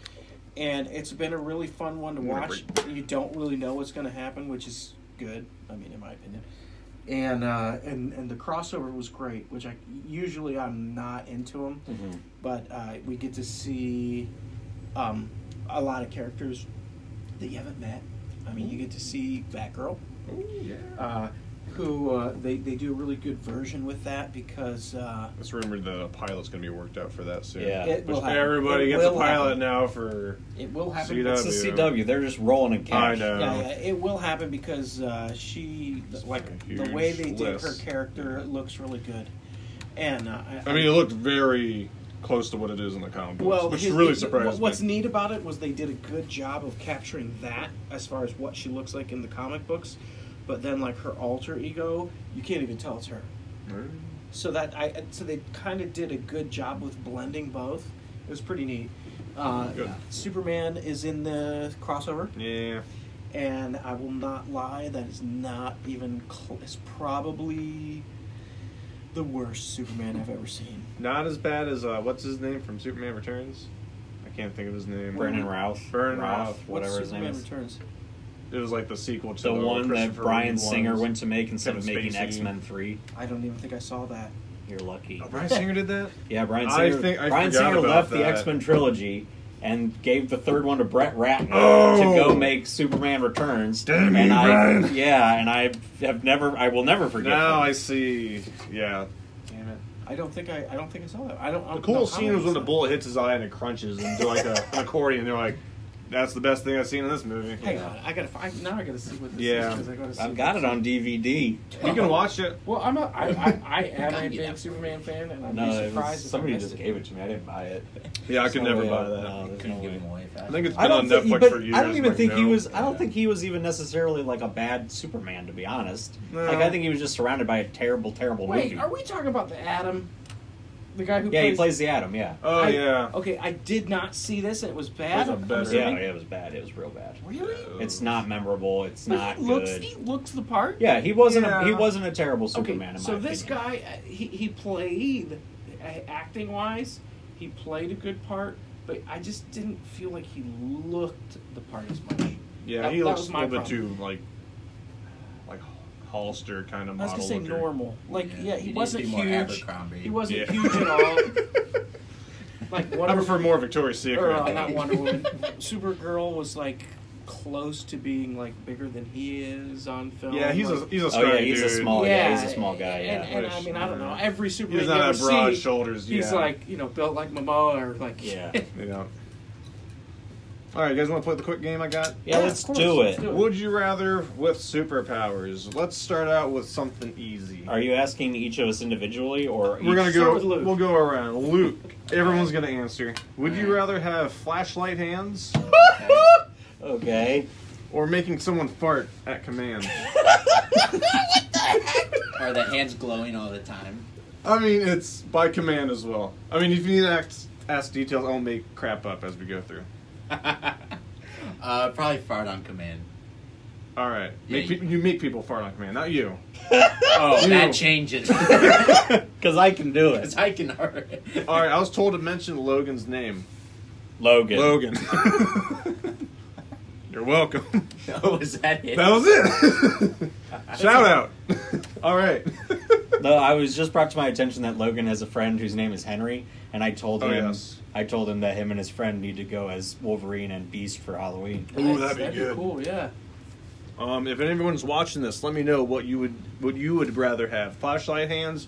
And it's been a really fun one to watch. You don't really know what's going to happen, which is good. I mean, in my opinion. And the crossover was great, which I'm not into them,
Mhm.
but we get to see a lot of characters that you haven't met. I mean, you get to see Batgirl.
Ooh, yeah.
Who they do a really good version with that because
It's rumored that a pilot's going to be worked out for that soon.
Yeah.
it will
Which
happen.
everybody
It
gets a
will
pilot
happen.
now for.
It will happen.
CW.
It's the CW. They're just rolling in cash.
I know.
Yeah, it will happen because she like
a
the way
huge
they did her
list.
character looks really good, and
I mean, it looked very close to what it is in the comic books,
well,
which really surprised
what's
me.
neat about it was they did a good job of capturing that as far as what she looks like in the comic books, but then like her alter ego, you can't even tell it's her. So they kind of did a good job with blending both. It was pretty neat.
Good.
Superman is in the crossover,
Yeah.
and I will not lie, that is not even it's probably the worst Superman I've ever seen.
Not as bad as what's his name from Superman Returns? I can't think of his name.
Brennan Routh.
Brennan Routh.
Whatever
What's
his name
Superman
is.
Returns?
It was like the sequel to
The one that
Christopher
Bryan
Reeve
Singer
ones.
went to make instead of
Kevin
making
Spacey.
X-Men 3.
I don't even think I saw that.
You're lucky.
Oh, Bryan Singer did that?
Yeah, Bryan
I
Singer.
think I
Bryan
forgot
Singer
about
left the
that.
X-Men trilogy and gave the third one to Brett Ratner
Oh!
to go make Superman Returns.
Damn
and
you, Bryan.
I will never forget.
Now
that.
I see. Yeah. Damn it.
I don't think I saw that. I don't.
The cool scene was when the bullet hits his eye and it crunches and do like an accordion. They're like, That's the best thing I've seen in this movie.
Hang on, I gotta see what this
Yeah.
is. 'Cause I gotta see
I've got it on DVD.
You can watch it.
Well, I am
Gotta
a
get
big
that.
Superman fan, and I'd
No,
be
it was,
surprised if
somebody
I
just
missed
gave it to me. I didn't buy it.
Yeah, I could
There's no
never
way
buy
I-
that.
No, there's
Couldn't
no
give
way.
them away fast.
I think it's
I
been on
don't think,
Netflix
but
for years.
I don't even
but
think he
no.
was. I don't think he was even necessarily like a bad Superman, to be honest.
No.
Like I think he was just surrounded by a terrible, terrible
Wait,
movie.
are we talking about the Atom? The guy who
Yeah,
plays...
he plays the Atom. Yeah.
Oh, yeah.
Okay, I did not see this, and it was bad.
It was a
I'm
better-
Yeah,
assuming.
it was bad. It was real bad.
Really?
It's not memorable. It's
But
not
he looks,
good.
He looks the part.
Yeah, he wasn't.
Yeah.
He wasn't a terrible
Okay,
Superman.
so
in my
this
opinion.
guy, he played, acting wise, he played a good part, but I just didn't feel like he looked the part as much.
Yeah,
That-
he
that
looks
was
a
my
little bit
problem.
too, like Hollister kind of
I was
model
gonna say
looker.
normal. Like, yeah, he
needs
wasn't
to be more
huge.
Abercrombie.
He wasn't
Yeah.
huge at all. Like
I
Wonder
prefer more Victoria's Secret.
or not Wonder Woman. Supergirl was like close to being like bigger than he is on film.
Yeah, he's
like,
a
Oh
scrawny
yeah, he's
dude.
a small. Yeah, he's a small guy. Yeah.
And I mean, I don't know. Every
He
Superman
doesn't
you
have
ever
that broad
see,
shoulders.
he's
yeah.
like, built like Momoa or like.
Yeah.
Yeah. All right, you guys want to play the quick game I got?
Yeah,
of
let's
course,
do
let's
it.
do
Would you rather with superpowers? Let's start out with something easy.
Are you asking each of us individually, or
We're gonna
Start
go.
with Luke.
We'll go around. Luke. Everyone's gonna answer. Would you rather have flashlight hands
Okay.
or making someone fart at command?
Are the hands glowing all the time?
I mean, it's by command as well. I mean, if you need to ask details, I'll make crap up as we go through.
Probably fart on command.
All right.
Yeah,
You make people fart on command, not you.
Oh,
You.
that changes.
Because I can do
Because
it.
I can hurt.
All right. I was told to mention Logan's name.
Logan.
Logan. You're welcome.
Oh, is that it?
That was it. Shout out. All right.
No, I was just brought to my attention that Logan has a friend whose name is Henry, and I told
Oh,
him.
yes.
I told him that him and his friend need to go as Wolverine and Beast for Halloween.
Ooh, that'd be good.
cool. Yeah.
If anyone's watching this, let me know what you would rather have: flashlight hands,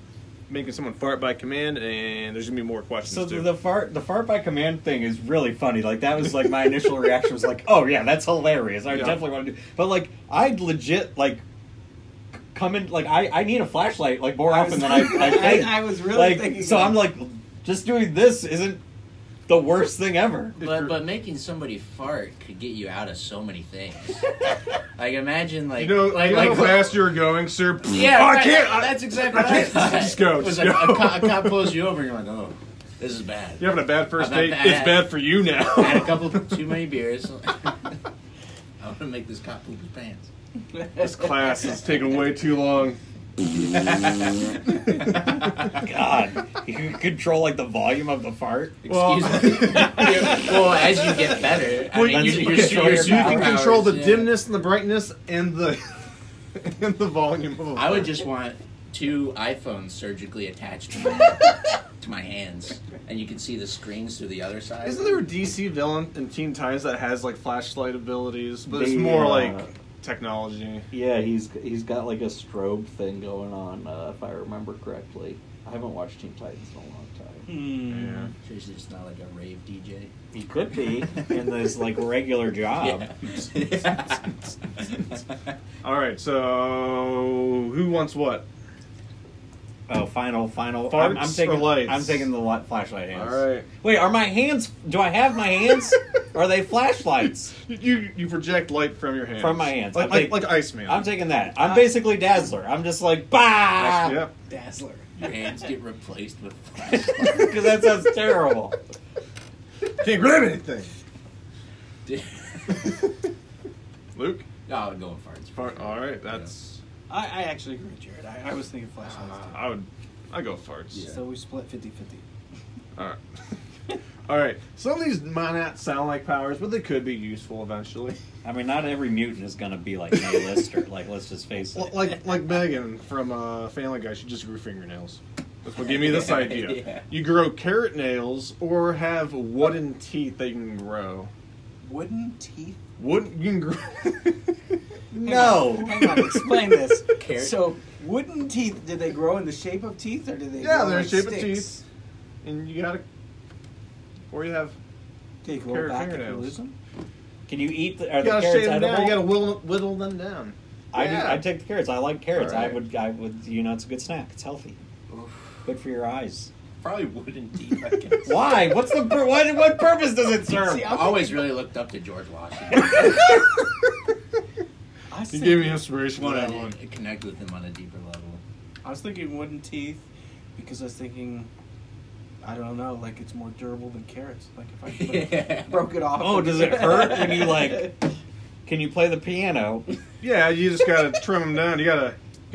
making someone fart by command, and there's gonna be more questions
So
too.
the fart by command thing is really funny. Like that was like my initial reaction was like, oh yeah, that's hilarious. I
Yeah.
definitely want to do. But like I'd legit like come in like I need a flashlight like more often than I think.
I was really
like
thinking.
so I'm like just doing this isn't the worst thing ever.
But making somebody fart could get you out of so many things. Like imagine like
you know
like
how fast you're going, sir.
yeah,
Oh, I
right,
can't.
That's exactly
I
right.
can't. Just go,
It was
just
like
go.
a cop pulls you over and you're like, oh, this is bad.
You're having a bad first
I've
date.
had-
It's bad for you now.
I had a couple too many beers. I want to make this cop poop his pants.
This class is taking way too long.
God, you can control like the volume of the fart.
Well-
Excuse me. Well, as you get better, I
Well,
mean,
you
you're,
can control your
You can
powers,
control the
yeah.
dimness and the brightness and the and the volume of a
I would
fart.
just want 2 iPhones surgically attached to my hands, and you can see the screens through the other side.
Isn't there a DC villain in Teen Titans that has like flashlight abilities, but it's
The,
more like technology?
Yeah, he's got like a strobe thing going on, if I remember correctly. I haven't watched Teen Titans in a long time.
Yeah.
Seriously, just not like a rave DJ.
He could be in this like regular job.
Yeah.
All right, so who wants what?
Oh, final.
Farts
I'm taking
or lights?
I'm taking the flashlight hands.
All right,
Wait, are my hands? Do I have my hands? Or are they flashlights?
you project light from your hands.
From my hands.
like Iceman.
I'm taking that. I'm basically Dazzler. I'm just like bah,
Yeah.
Dazzler.
Your hands get replaced with
because that sounds terrible.
Can't grab anything. Luke.
No, I would go with farts.
Fart. All right, that's.
I actually agree with Jared. I was thinking flashlights.
I go farts.
Yeah.
So we split 50-50.
All right. All right. Some of these might not sound like powers, but they could be useful eventually.
I mean, not every mutant is gonna be like May Lister. Like, let's just face it.
Like Megan from Family Guy, she just grew fingernails. That's what gave me this idea.
Yeah.
You grow carrot nails or have wooden teeth that you can grow.
Wooden teeth?
Wooden, you can grow.
No.
Hang on, explain this.
Carrot.
So, wooden teeth, did they grow in the shape of teeth, or did they
Yeah,
grow
they're
like
in shape of
sticks?
teeth. And you gotta. Or you have.
Can you grow
Carrot
back if you
fingernails.
lose them?
Can you eat? Are
You
the
gotta
carrots
shave them
edible?
down. You gotta whittle them down. Yeah.
I'd take the carrots. I like carrots.
All right.
I would. You know, it's a good snack. It's healthy. Good for your eyes.
Probably wouldn't eat. I guess.
Why? What's the what purpose does it serve?
See,
I always really looked up to George Washington.
You gave me inspiration for
Wanted
that one.
to connect with him on a deeper level.
I was thinking wooden teeth because I was thinking, I don't know, like it's more durable than carrots. Like if I
Yeah.
broke it off.
Oh, does it hurt when you like? Can you play the piano?
Yeah, you just gotta trim them down. You gotta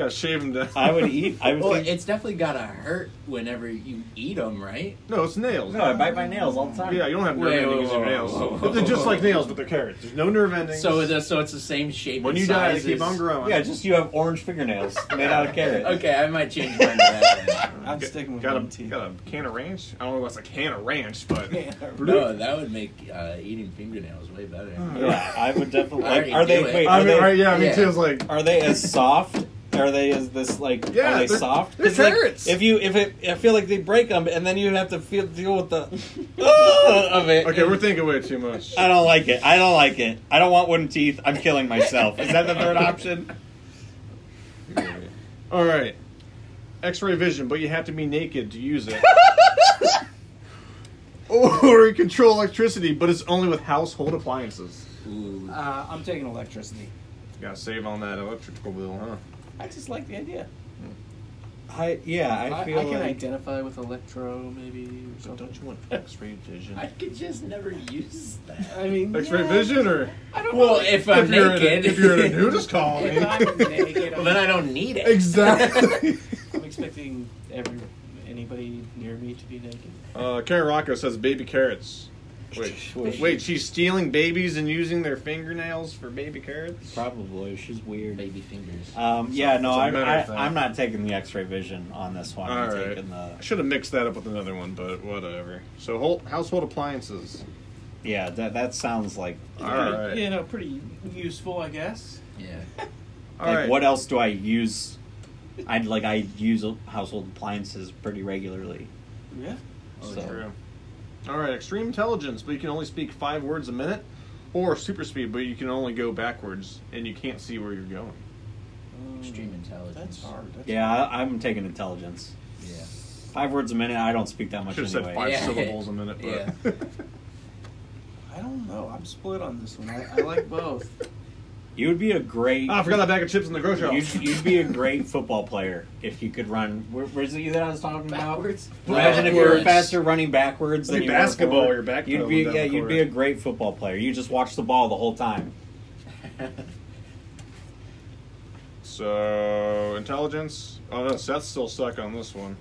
shave them down.
I would eat. I would.
Well,
think,
it's definitely gotta hurt whenever you eat them, right?
No, it's nails.
no, I bite my nails all the time.
Yeah, you don't have nerve
Wait,
endings in your
whoa,
nails.
whoa, whoa,
They're just
whoa,
like
whoa.
nails, but they're carrots. There's no nerve endings.
So it's the same shape.
when
and
you die, they
size
keep
as-
on growing.
Yeah, just you have orange fingernails made out of carrot.
Okay, I might change mine to that.
I'm sticking with
got
wooden
a
teeth.
got a can of ranch. I don't know what's a can of ranch, but
Yeah.
Then. No, that would make eating fingernails way better.
Yeah, I would definitely.
I
Like,
already
are they?
do it.
Wait,
I
are
mean,
they?
right, yeah, me
Yeah.
too. It's like
Are they as soft? Are they as this like?
Yeah,
are they
they're-
soft?
they're
'Cause, like,
carrots.
I feel like they break them, and then you have to deal with the of it.
okay, we're thinking way too much.
I don't like it. I don't like it. I don't want wooden teeth. I'm killing myself. Is that the third option?
All right, X-ray vision, but you have to be naked to use it. Or you control electricity, but it's only with household appliances.
Ooh.
I'm taking electricity.
Gotta save on that electrical bill, huh?
I just like the idea.
I feel
I can
like
identify with electro, maybe. Or something.
Don't you want X-ray vision?
I could just never use that.
I mean,
X-ray
yeah,
vision, or
I don't
Well,
know.
if I'm
you're
naked,
if you're in a nudist colony,
If I'm naked,
well, then I don't need it.
exactly.
I'm expecting anybody near me to be naked.
Karen Rocco says baby carrots. Wait, she's stealing babies and using their fingernails for baby carrots?
probably she's weird.
Baby fingers.
Yeah, no,
It's a meta thing.
I'm not taking the X-ray vision on this one. I'm
All right.
taking the
I should have mixed that up with another one, but whatever. So household appliances.
yeah. That sounds like
All right.
You know, pretty useful, I guess.
Yeah.
All
like
right.
what else do I use? I use household appliances pretty regularly.
Yeah.
Oh,
So-
true. All right, extreme intelligence, but you can only speak 5 words a minute, or super speed, but you can only go backwards and you can't see where you're going.
Extreme intelligence.
That's hard. That's
Yeah, I'm taking intelligence.
Yeah.
5 words a minute. I don't speak that much
Should have said
anyway.
5
Yeah.
syllables a minute, but
Yeah.
I don't know. I'm split on this one. I like both.
You would be a great.
I forgot that bag of chips in the grocery aisle.
You'd be a great football player if you could run. Where's the that I was talking about?
Backwards.
Imagine if you were
Backwards.
faster running backwards than
Like
you
basketball,
were
you're backpedaling
You'd be
down the
you'd
court.
be a great football player. You just watch the ball the whole time.
So, intelligence. Oh no, Seth's still stuck on this one.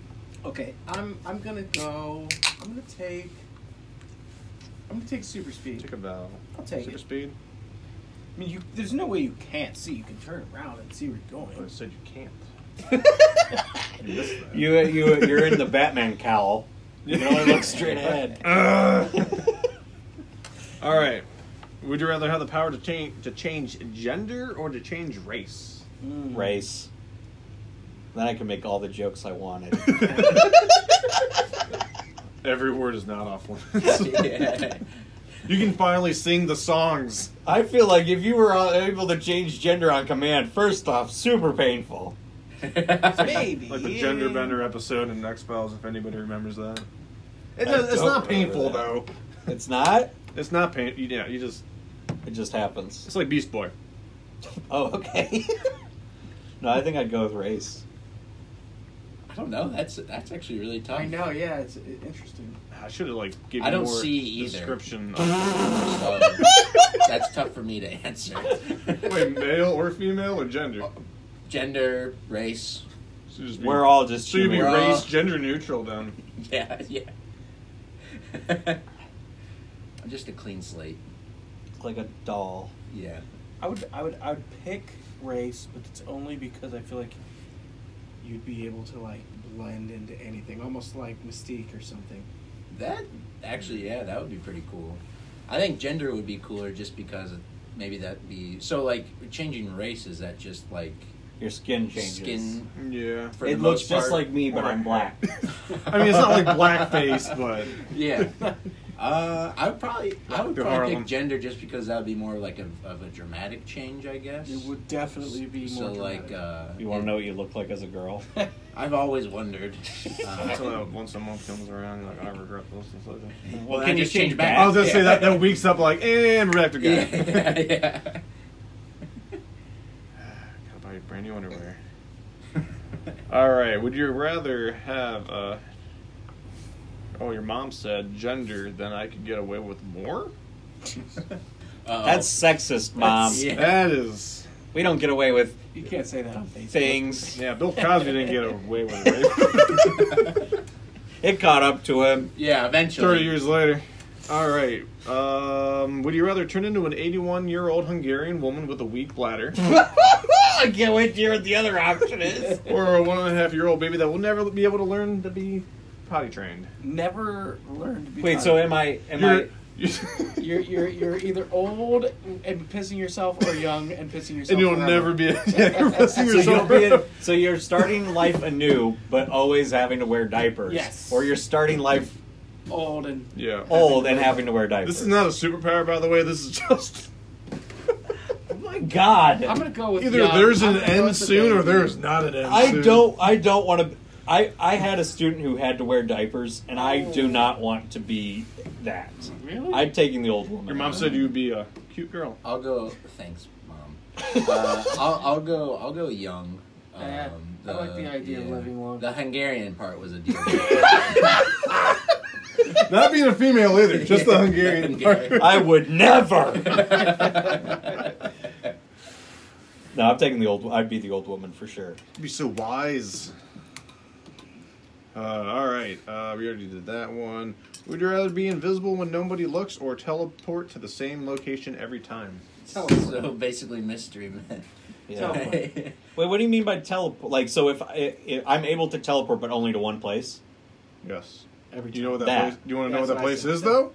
Okay, I'm gonna go. I'm gonna take super speed.
Take a vowel.
I'll take
Super
it.
speed.
I mean, there's no way you can't see. You can turn around and see where you're
I
going.
said you can't. You missed that.
You're in the Batman cowl. You can only look straight ahead.
All right. Would you rather have the power to change gender or to change race?
Race. Then I can make all the jokes I wanted.
Every word is not off limits.
Yeah.
You can finally sing the songs.
I feel like if you were able to change gender on command, first off, super painful.
Maybe.
Like the gender bender episode in X-Files, if anybody remembers that. It's
don't
not painful,
remember
though.
It's not.
It's not painful. Yeah, you just...
It just happens.
It's like Beast Boy.
Oh, okay. No, I think I'd go with race.
I don't know. That's actually really tough.
I know. Yeah, it's interesting.
I should have, like, given
I don't
more
see either.
description.
So, that's tough for me to answer.
Wait, male or female or gender?
Gender, race.
So just be,
We're all just
so you'd be
human.
We're all-
race gender neutral then.
Yeah, yeah. I'm just a clean slate.
like a doll.
Yeah.
I would pick race, but it's only because I feel like you'd be able to like blend into anything, almost like Mystique or something.
That actually, yeah, that would be pretty cool. I think gender would be cooler just because maybe that'd be so like changing race. Is that just like
Your skin changes.
skin?
Yeah.
For
It
the
looks
most
just
part?
like me, but I'm black.
I mean, it's not like blackface, but...
Yeah. I would probably
Harlem.
pick gender just because that would be more like of a dramatic change, I guess.
It would definitely be
So
more
like,
dramatic.
You want to know what you look like as a girl?
I've always wondered.
Until that once a month comes around, like, I regret this and such.
Well,
can
I
you
just
change
change
back?
I was gonna say that week's up like, and we're back to guy.
Yeah.
Gotta buy you brand new underwear. All right. Would you rather have your mom said gender, then I could get away with more?
Uh-oh.
That's sexist, Mom.
Yeah.
That is.
We don't get away with
You can't say that on Facebook.
things.
Yeah, Bill Cosby didn't get away with it, right?
It caught up to him.
Yeah, eventually.
30 years later. All right. Would you rather turn into an 81-year-old Hungarian woman with a weak bladder,
I can't wait to hear what the other option is.
or a 1.5-year-old baby that will never be able to learn to be potty trained?
Never learn to be.
Wait, so am I?
You're either old and pissing yourself, or young and pissing yourself.
And you'll
forever.
never be. Yeah, you're pissing
So,
yourself.
so you're starting life anew, but always having to wear diapers.
Yes.
Or you're starting life
old and
Yeah.
old and having to wear diapers.
This is not a superpower, by the way. This is just
Oh my God.
I'm gonna go with
either
young.
there's
I'm
an
gonna go
end
with the
soon or
baby.
there's not an end
I
soon.
don't want to. I had a student who had to wear diapers, and I do not want to be that.
Really?
I'm taking the old woman.
Your mom said you would be a cute girl.
I'll go. Thanks, Mom. I'll go young.
I like the idea of living long.
The Hungarian part was a deal.
Not being a female either, just the Hungarian part.
I would never. No, I'm taking the old. I'd be the old woman for sure.
Be so wise. All right, we already did that one. Would you rather be invisible when nobody looks, or teleport to the same location every time?
So basically, mystery man.
Yeah.
Teleport.
Wait, what do you mean by teleport? Like, so if I'm able to teleport, but only to one place?
Yes.
Every
Do you know what that
That.
place? Do you want to know
That's
what that
what I
place
said.
is, though?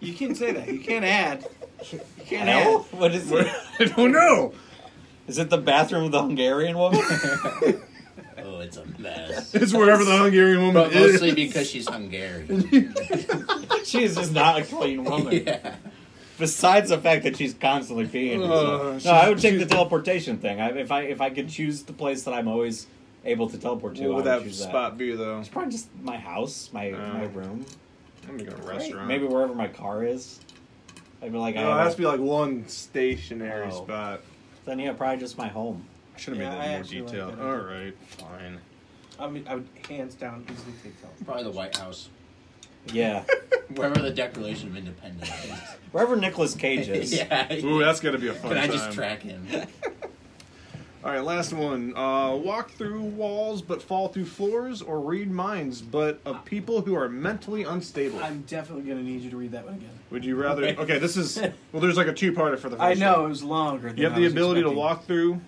You can't say that. You can't add. You can't
Hell?
add.
What is it?
I don't know.
Is it the bathroom of the Hungarian woman?
Oh, it's a mess.
It's wherever the Hungarian woman
But
is.
mostly because she's Hungarian.
She is just not a clean woman.
Yeah.
Besides the fact that she's constantly peeing. No, I would take the teleportation thing. If I could choose the place that I'm always able to teleport to,
What
I
would
would
that
choose
spot be, though?
It's probably just my house, my room,
I'm gonna go to a restaurant.
maybe wherever my car is. I'd be like,
No, it has to be like one stationary
Oh.
spot.
Then yeah, probably just my home.
I should have
Yeah,
made
I
that more
actually like
detailed.
that.
All right, fine.
I mean, I would hands down easily take teleport.
Probably the White House.
Yeah,
Wherever the Declaration of Independence is.
wherever Nicolas Cage is.
Yeah.
Ooh, that's gonna be a fun
Can I
time.
just track him?
All right, last one. Walk through walls but fall through floors, or read minds but of people who are mentally unstable.
I'm definitely gonna need you to read that one again.
Would you rather? Okay, this is well. There's like a two-parter for the first
I know
one.
it was longer. Than
You have
I
the
was
ability to
expecting.
walk through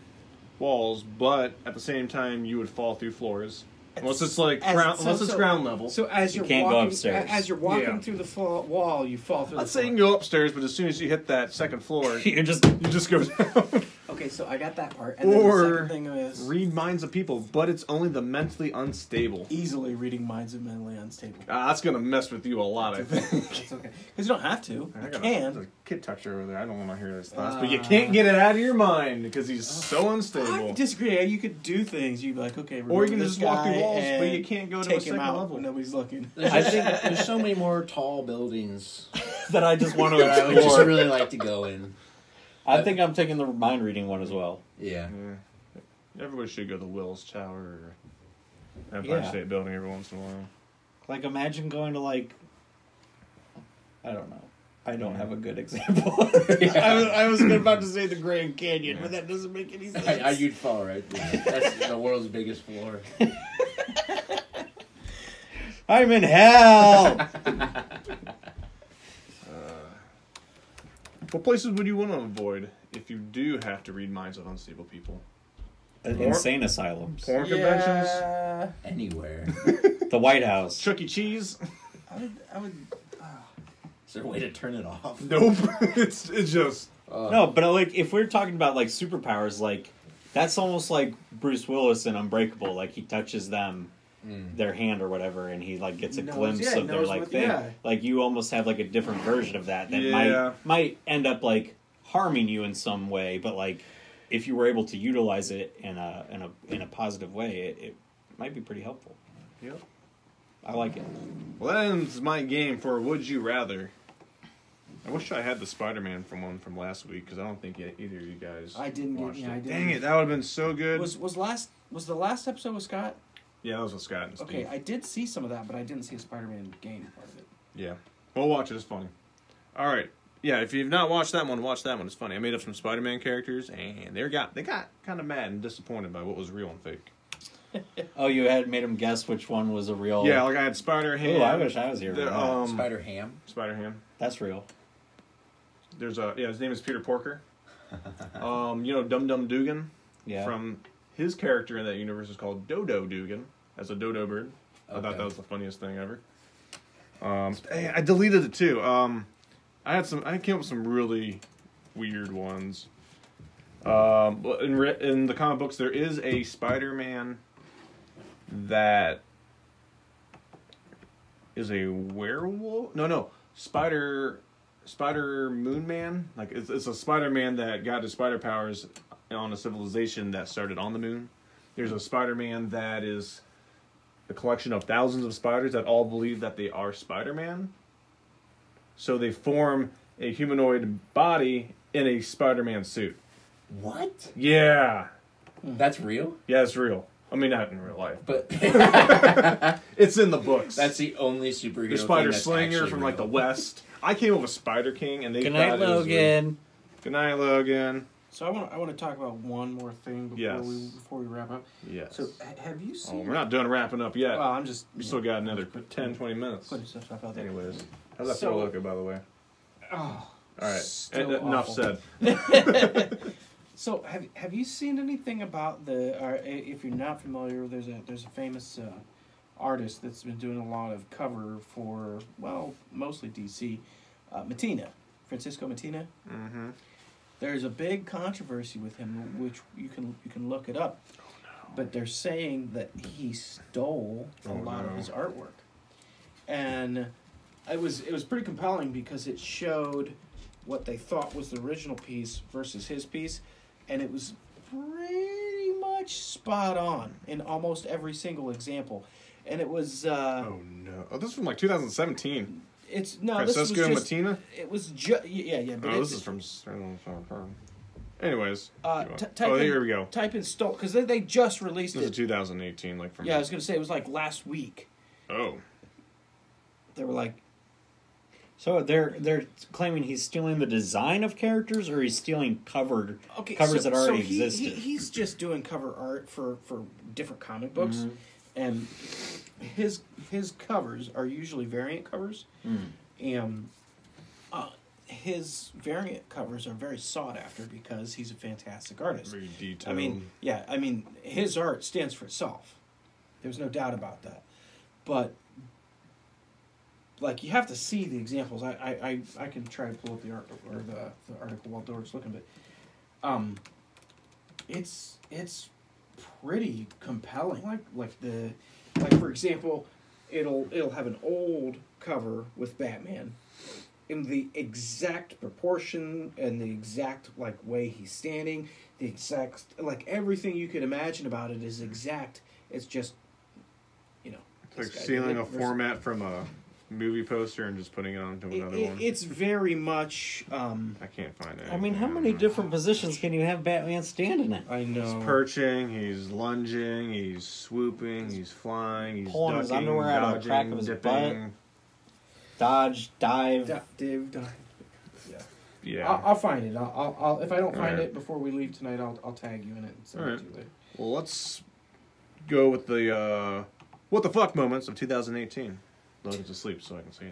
walls, but at the same time, you would fall through floors. Unless it's like unless it's ground level.
So as you're
can't go
walking,
upstairs.
as you're walking
Yeah.
through the wall, you fall through.
Let's
the
say you can
floor.
go upstairs, but as soon as you hit that second floor,
You're just
you just go down.
Okay, so I got that part. And then the
Or
second thing is
read minds of people, but it's only the mentally unstable.
easily reading minds of mentally unstable.
That's gonna mess with you a lot, I think.
It's okay because you don't have to. You
There's a
can.
kid toucher over there. I don't want to hear his thoughts, but you can't get it out of your mind because he's so
I
unstable.
disagree. You could do things. You'd be like, okay,
Or you can
remember
just
this
walk through
guy
walls, but
and
you can't go to a
take him
second
out
level.
when nobody's looking.
I think
There's so many more tall buildings
that I just want to
that I would just
explore.
really like to go in.
I think I'm taking the mind reading one as well.
Yeah.
Yeah. Everybody should go to the Wills Tower or Empire
Yeah.
State Building every once in a while.
Like, imagine going to, like, I don't know. I don't have a good example. I was about to say the Grand Canyon, but that doesn't make any sense.
You'd fall right there. That's the world's biggest floor.
I'm in hell.
What places would you want to avoid if you do have to read minds of unstable people?
Insane asylums.
Porn conventions?
Anywhere.
The White House.
Chuck E. Cheese?
I would.
Is there a way to turn it off?
Nope. it's just...
No, but like if we're talking about like superpowers, like that's almost like Bruce Willis in Unbreakable. Like he touches them, their hand or whatever, and he like gets a
Knows-
glimpse
yeah,
of their
knows
like
what-
thing.
yeah.
Like you almost have like a different version of that
Yeah.
might end up like harming you in some way, but like if you were able to utilize it in a positive way, it might be pretty helpful.
Yep.
I like it.
Well, that ends my game for Would You Rather. I wish I had the Spider-Man from last week because I don't think either of you guys.
I didn't get.
watched
Yeah,
it.
I didn't.
Dang it, that would have been so good.
Was the last episode with Scott?
Yeah, that was with Scott and Steve.
Okay, I did see some of that, but I didn't see a Spider-Man game part of it.
Yeah, we'll watch it. It's funny. All right. Yeah, if you've not watched that one, watch that one. It's funny. I made up some Spider-Man characters, and they got kind of mad and disappointed by what was real and fake.
Oh, you had made him guess which one was a real.
Yeah, like I had Spider-Ham.
Oh, I wish I was here. for that.
Spider Ham.
Spider-Ham.
That's real.
There's his name is Peter Porker. You know Dum Dum Dugan.
Yeah.
From his character in that universe is called Dodo Dugan as a dodo bird. I thought
Okay.
that was the funniest thing ever. Hey, I deleted it too. I came up with some really weird ones. In the comic books, there is a Spider-Man that is a werewolf. No, Spider Moon Man. Like it's a Spider-Man that got his spider powers on a civilization that started on the moon. There's a Spider-Man that is a collection of thousands of spiders that all believe that they are Spider-Man. So they form a humanoid body in a Spider-Man suit.
What?
Yeah.
That's real?
Yeah, it's real. I mean, not in real life.
But
It's in the books.
that's the only superhero.
the Spider
thing that's
Slinger
actually
from like the
real.
West. I came up with Spider King, and they
Good
thought
night,
it was real.
Logan.
Good night, Logan.
So I want to talk about one more thing before we wrap up.
Yes.
So have you
Oh,
seen?
we're not done wrapping up yet.
Well, I'm just.
We still got another 10, 20 minutes.
putting some stuff out there.
Anyways, how's that
So-
feel looking, by the way?
Oh,
All right.
still
Enough
awful.
said.
So have you seen anything about the? If you're not familiar, there's a famous artist that's been doing a lot of cover for mostly DC, Francisco Mattina.
Mm-hmm.
There's a big controversy with him, which you can look it up. But they're saying that he stole a lot of his artwork, and it was pretty compelling because it showed what they thought was the original piece versus his piece, and it was pretty much spot on in almost every single example. And it was
Oh no! Oh, this is from like 2017.
this was
Francisco
just
Mattina.
it was yeah. But
Oh, this is from. Anyways.
type
Here we go.
Type in stole because they just released
This is
it.
2018. Like from.
Yeah, I was gonna say it was like last week.
Oh.
They were like,
So they're claiming he's stealing the design of characters, or he's stealing covers that already existed.
He's just doing cover art for different comic books,
Mm-hmm.
and his covers are usually variant covers, and his variant covers are very sought after because he's a fantastic artist.
Very detailed.
I mean, his art stands for itself. There's no doubt about that, but. Like you have to see the examples. I can try to pull up the art or the article while Dora's looking, but it's pretty compelling. Like for example, it'll have an old cover with Batman in the exact proportion and the exact like way he's standing, the exact like everything you could imagine about it is exact. It's just
It's
this
like
guy
stealing
did
a
it versus-
format from a movie poster and just putting it onto another one.
It's very much.
I can't find it.
I mean, how many different positions can you have Batman standing in?
I know.
He's perching, he's lunging, he's swooping, he's flying, he's
Pulling his
ducking,
underwear out of the
dodging,
crack of his
dipping.
Dodge, dive.
Dave.
Yeah.
I'll find it. I'll if I don't find
Alright.
it before we leave tonight, I'll tag you in it and send it
Alright.
to you later.
Well, let's go with the what the fuck moments of 2018. Loaded to sleep, so I can say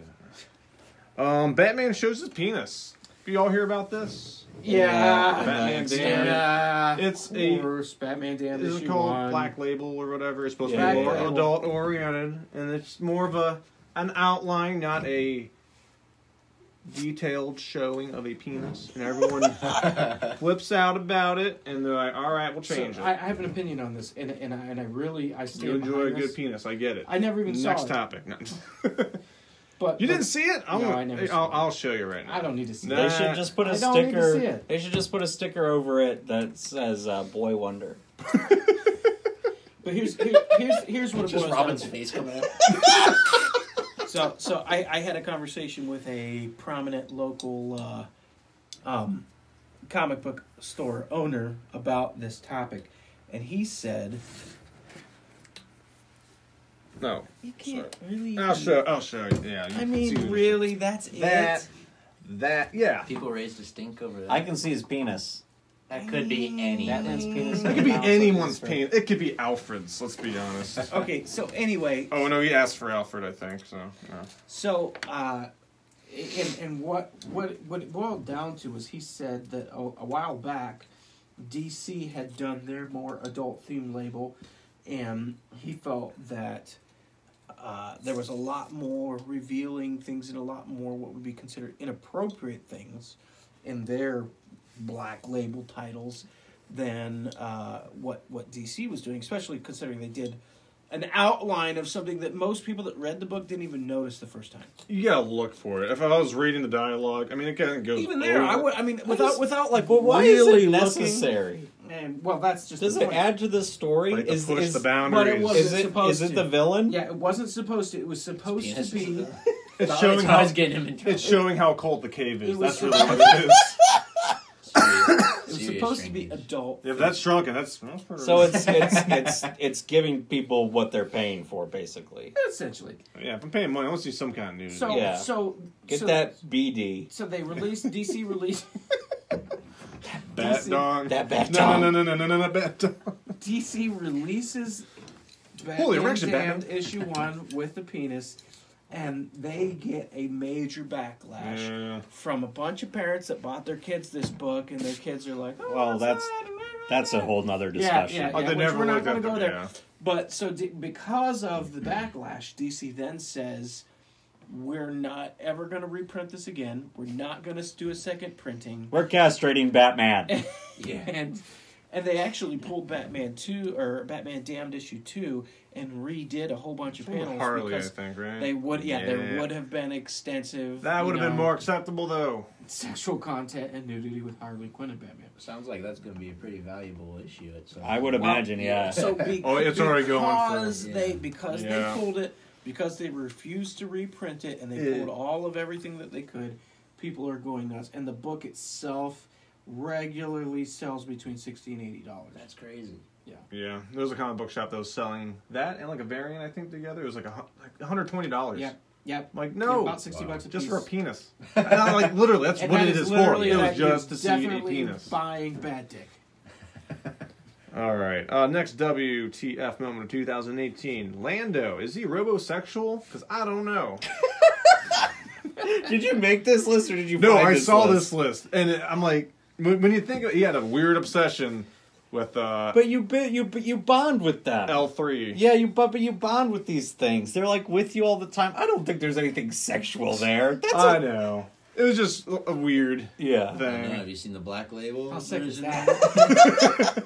that. Batman shows his penis. Do y'all hear about this?
Yeah.
Batman Dan.
Yeah.
It's
Of course, Batman Dan
Is it
issue
called
1.
Black Label or whatever? It's supposed
Yeah,
to be more
Black Label.
adult oriented, and it's more of an outline, not a detailed showing of a penis, and everyone flips out about it, and they're like, "All right, we'll change it."
I have an opinion on this, and I really stand
You enjoy a
behind
good
this.
penis, I get it.
I never even saw
Next
it.
topic. No.
But
You didn't see it?
I never saw it.
I'll show you right now.
I don't need to see
Nah.
They
it.
should just put a
I don't need to
sticker.
see it.
They should just put a sticker over it that says "Boy Wonder."
But here's what it
Just
boils
Robin's
down to.
face coming out.
So I had a conversation with a prominent local comic book store owner about this topic, and he said,
No.
"You can't really."
I'll show you. Yeah.
I mean, really, that's it.
Yeah.
People raised a stink over that.
I can see his penis.
That could be any.
Batman's penis.
It could be anyone's penis. It could be Alfred's, let's be honest.
Okay, so anyway,
Oh, no, he asked for Alfred, I think, so. No.
so and what it boiled down to was he said that a while back, DC had done their more adult themed label, and he felt that there was a lot more revealing things and a lot more what would be considered inappropriate things in their black label titles than what DC was doing, especially considering they did an outline of something that most people that read the book didn't even notice the first time.
You gotta look for it. If I was reading the dialogue, I mean, it kind of goes
Even there,
over.
without like,
But why
really
is it
looking.
necessary?
And well, that's just
Does
the
it
point.
add to the story?
Like, to push the
But
boundaries.
it wasn't
Is it
supposed
is it
to.
the villain?
Yeah, it wasn't supposed to. It was supposed
Penis
to
is
be.
the-
It's
That's
showing
how
how
I was getting him in trouble.
it's showing how cold the cave is.
It was-
That's really what it is.
It was supposed to be adult.
If that's shrunken, that's pretty
So it's giving people what they're paying for, basically.
Essentially.
yeah. If I'm paying money, I want to see some kind of nudity.
So
Yeah. Get
so,
that BD.
So they released DC released
bat
DC
dog.
That bat
no,
dog.
no, bat dog.
DC releases
Holy
Batman
erection,
Damned
Batman.
issue 1 with the penis, and they get a major backlash
Yeah.
from a bunch of parents that bought their kids this book, and their kids are like, "Oh,
Well, that's a whole nother discussion.
Yeah,
Oh, they
which
never
we're not
looked
going
at
to go
them,
there.
yeah.
But so because of the backlash, DC then says, we're not ever going to reprint this again. We're not going to do a second printing.
We're castrating Batman.
Yeah.
And they actually pulled Batman 2 or Batman Damned issue 2 and redid a whole bunch of panels
Harley, I
because
think, right?
they would there would have been extensive
That would have been more acceptable, though.
sexual content and nudity with Harley Quinn and Batman.
Sounds like that's going to be a pretty valuable issue at some
I would
point.
imagine, yeah.
So
Oh, it's already going for-
because they
Yeah.
pulled it, because they refused to reprint it, and they
Yeah.
pulled all of everything that they could. People are going nuts, and the book itself regularly sells between $60 and $80.
That's crazy.
Yeah, there was a comic book shop that was selling that and like a variant, I think, together. It was like $120.
Yep.
I'm like,
Yeah,
no,
about $60 a
just
piece.
for a penis. And I'm like, literally, that's
And
what
that
it is for.
literally
It was
that you're
just to see a
definitely
penis.
buying bad dick.
All right. Next WTF moment of 2018. Lando, is he robosexual? Because I don't know.
Did you make this list or did you
No,
find
I
this
saw
list?
this list, and I'm like, when you think he had a weird obsession with
But you bond with them.
L3.
Yeah, but you bond with these things. They're like with you all the time. I don't think there's anything sexual there. That's
I know. It was just a weird
yeah.
I don't know,
thing.
have you seen the Black Label?
How sick is
version?
that?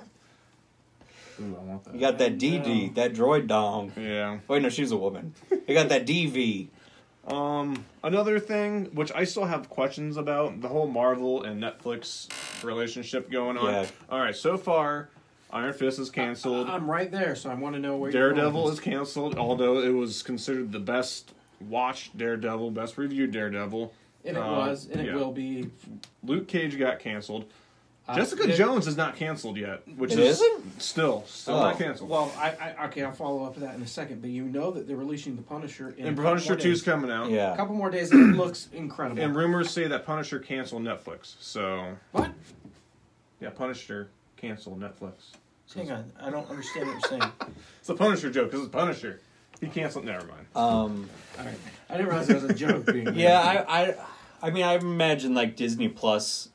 Ooh, I want that.
You got that DD, that droid dong.
Yeah.
Wait, no, she's a woman. You got that DV.
Another thing, which I still have questions about, the whole Marvel and Netflix relationship going on.
Yeah.
All right, so far, Iron Fist is canceled.
I'm right there, so I want to know where you're
Daredevil
going.
is canceled, although it was considered the best watched Daredevil, best reviewed Daredevil.
And it was, and
yeah.
it will be.
Luke Cage got canceled. Jessica
yeah.
Jones is not canceled yet, which
It
is
isn't?
still
Oh.
not canceled.
Well, okay, I'll follow up with that in a second. But you know that they're releasing the Punisher in
and
a couple
Punisher
more
2 is
days.
coming out.
A
Yeah.
couple more days, and it looks incredible.
And rumors say that Punisher canceled Netflix. So,
What?
yeah, Punisher canceled Netflix.
Hang on, I don't understand what you're saying.
It's a Punisher joke because it's Punisher. He canceled. Never mind.
All right, I didn't realize it was a joke being made.
Yeah, I mean, I imagine like Disney Plus.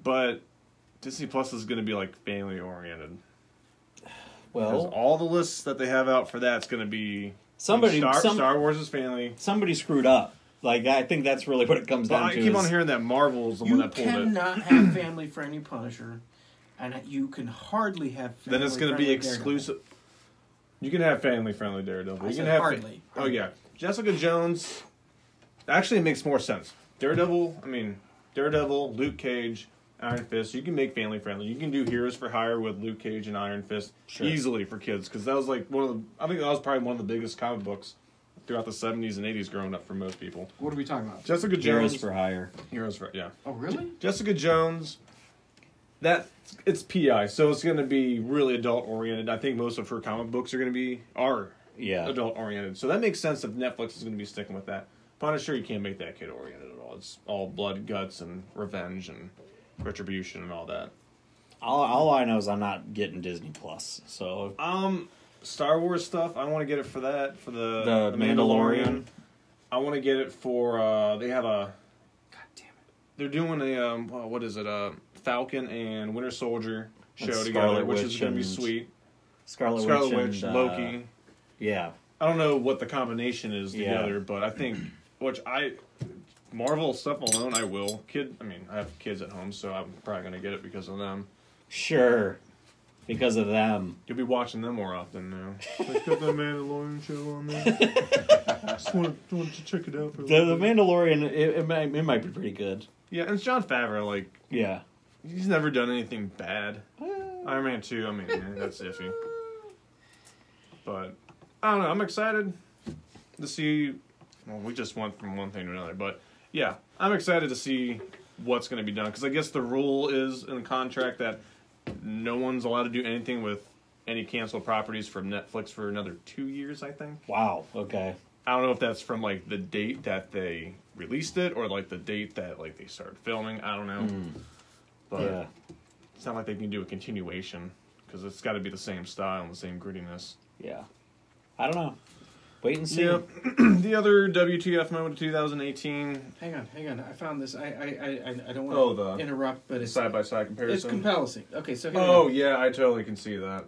But Disney Plus is going to be like family oriented. Because
Well,
all the lists that they have out for that's going to
somebody
Star Wars is family.
somebody screwed up. Like, I think that's really what it comes
But
down
I
to.
keep
is-
on hearing that Marvel's the one
You
that pulled it.
cannot have family-friendly Punisher, and you can hardly have
Then it's going to be
family-friendly
exclusive. You can have family-friendly Daredevil.
I
You
said
can have
hardly.
Oh yeah, Jessica Jones. Actually, it makes more sense. Daredevil. Luke Cage, Iron Fist. You can make family-friendly. You can do Heroes for Hire with Luke Cage and Iron Fist easily for kids because that was like one of the. I think that was probably one of the biggest comic books throughout the 70s and 80s growing up for most people.
What are we talking about?
Jessica Jones.
Heroes for Hire.
Heroes for yeah.
Oh, really?
Jessica Jones. That it's PI, so it's going to be really adult oriented. I think most of her comic books are
Yeah.
adult oriented. So that makes sense if Netflix is going to be sticking with that. Punisher, you can't make that kid oriented at all. It's all blood, guts, and revenge and retribution and all that.
All I know is I'm not getting Disney Plus. So
Star Wars stuff. I want to get it for that for the
Mandalorian.
I want to get it for. They have a.
God damn it!
They're doing a what is it? Falcon and Winter Soldier show
And
together,
Scarlet
which
Witch
is going to be
and
sweet.
Scarlet
Witch,
and,
Loki.
Yeah.
I don't know what the combination is
Yeah.
together, but I think Marvel stuff alone, I will. I have kids at home, so I'm probably going to get it because of them.
Sure. Because of them.
You'll be watching them more often now. Like, got the Mandalorian show on there. Just wanted to check it out. For
The Mandalorian, it might be pretty good.
Yeah, and it's Jon Favreau. Like,
Yeah.
he's never done anything bad. Iron Man 2, that's iffy. But, I don't know, I'm excited to see... Well, we just went from one thing to another, but, yeah, I'm excited to see what's going to be done. Because I guess the rule is in the contract that no one's allowed to do anything with any canceled properties from Netflix for another 2 years, I think.
Wow. Okay.
I don't know if that's from, like, the date that they released it or, like, the date that, like, they started filming. I don't know. But
Yeah.
it's not like they can do a continuation because it's got to be the same style and the same grittiness.
Yeah. I don't know. Wait and see.
Yep. The other WTF moment of 2018.
Hang on. I found this. I don't want
Oh,
to interrupt, but it's
Side-by-side
it's
comparison.
compelling. Okay, so here we
Oh,
go.
yeah, I totally can see that.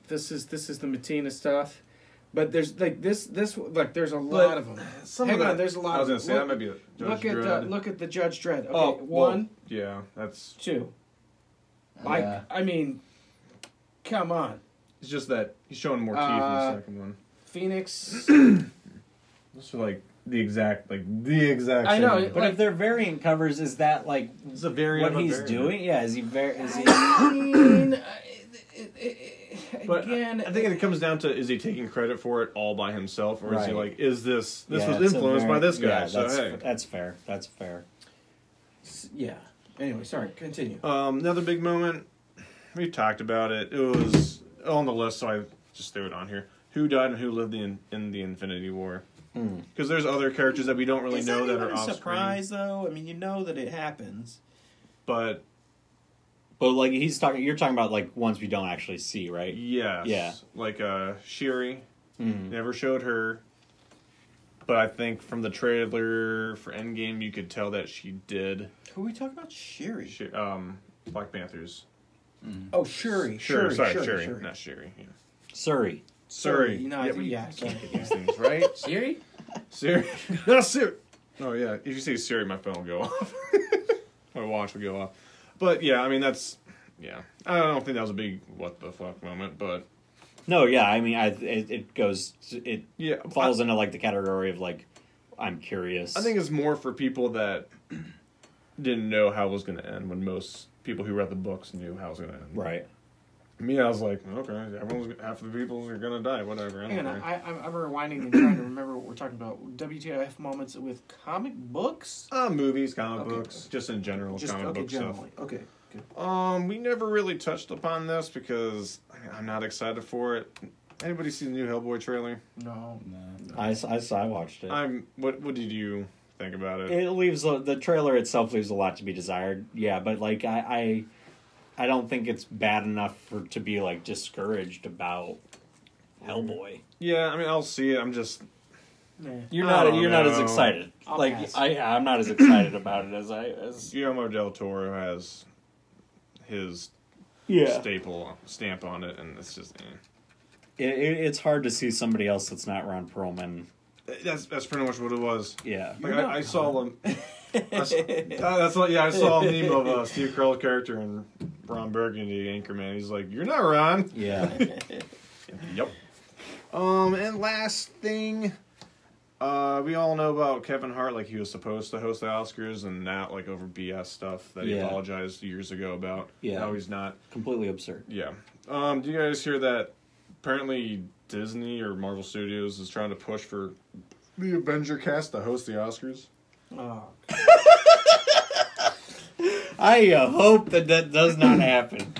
This is the Matina stuff, but there's like this like there's a lot of them. Hang on, there's a lot.
I was going
of
to say,
them.
that might be a Judge
Look
Dredd.
look at the Judge Dredd. Okay,
Oh, well,
one,
yeah, that's...
2.
Yeah.
I mean, come on,
It's just that he's showing more teeth in the second one.
Phoenix.
This is like the exact
I
same.
know,
But if they're variant covers, is that like
It's a variant
what
of a
he's
variant.
doing? Yeah, is he Is he?
I mean,
But
again,
I think it comes down to, is he taking credit for it all by himself, or is he
Right.
like, is this
Yeah,
was
it's a
influenced by this guy?
Yeah,
so
that's,
hey.
that's fair. That's fair.
yeah. Anyway, sorry. Continue.
Another big moment. We talked about it. It was on the list, so I just threw it on here. Who died and who lived in the Infinity War? Because there's other characters that we don't really know that are off screen.
though? I mean, you know that it happens.
But
like you're talking about like ones we don't actually see, right?
yes,
Yeah.
like Shuri, never showed her. But I think from the trailer for Endgame, you could tell that she did.
Who are we talking about? Shuri.
Black Panthers.
Oh, Shuri.
Shuri,
Shuri.
not Shuri. Yeah.
Surrey.
Sorry.
You know,
yeah,
sorry.
can't get these things right.
Siri?
Siri, not Siri. Oh yeah, if you say Siri, my phone will go off. My watch will go off. But yeah, I mean that's I don't think that was a big what the fuck moment, but
No, yeah, I mean, it
yeah,
falls into like the category of like I'm curious.
I think it's more for people that didn't know how it was going to end when most people who read the books knew how it was going to end.
right.
Me, I was like, okay, half the people are going to die, whatever. I don't
Hang on,
care.
I'm rewinding and trying to remember what we're talking about. WTF moments with comic books?
Movies, comic
Okay.
books, just in general,
Just
comic
okay,
book
generally.
stuff.
Okay, good.
We never really touched upon this because I'm not excited for it. Anybody see the new Hellboy trailer?
No.
I watched it.
What did you think about it?
It leaves the trailer itself leaves a lot to be desired. Yeah, but like I don't think it's bad enough to be like discouraged about Hellboy.
Yeah, I mean I'll see it. I'm just
You're
I
not
don't
as
know.
excited.
I'll
like
pass.
I'm not as excited about it as
Guillermo del Toro has his
yeah.
stamp on it, and it's just.
It's hard to see somebody else that's not Ron Perlman
That's pretty much what it was.
Yeah.
Like I saw them. That's what. Yeah, I saw a meme of Steve Carell character and Ron Burgundy, Anchorman. He's like, "You're not Ron."
Yeah.
Yep. And last thing, we all know about Kevin Hart. Like he was supposed to host the Oscars, and not like over BS stuff that he apologized years ago about.
Yeah.
Now he's not.
Completely absurd.
Yeah. Do you guys hear that? Apparently, Disney or Marvel Studios is trying to push for the Avenger cast to host the Oscars.
Oh,
I hope that does not happen.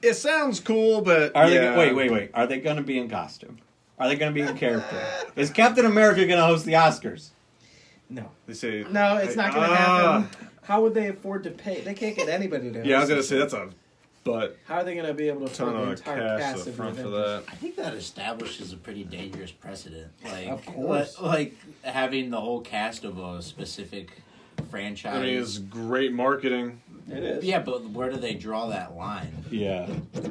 It sounds cool, but
Are they? Wait. Are they going to be in costume? Are they going to be in character? Is Captain America going to host the Oscars?
no.
They say
No, it's not going to happen. How would they afford to pay? They can't get anybody to.
Yeah, I was
host
gonna
this
say
thing.
that's a but
How are they going to be able to
ton
afford the
of
entire
cash
cast
up
of
front
the
for
Avengers?
that.
I think that establishes a pretty dangerous precedent. Like,
Of course.
like having the whole cast of a specific franchise.
I mean, it's great marketing.
It is.
Yeah, but where do they draw that line?
Yeah.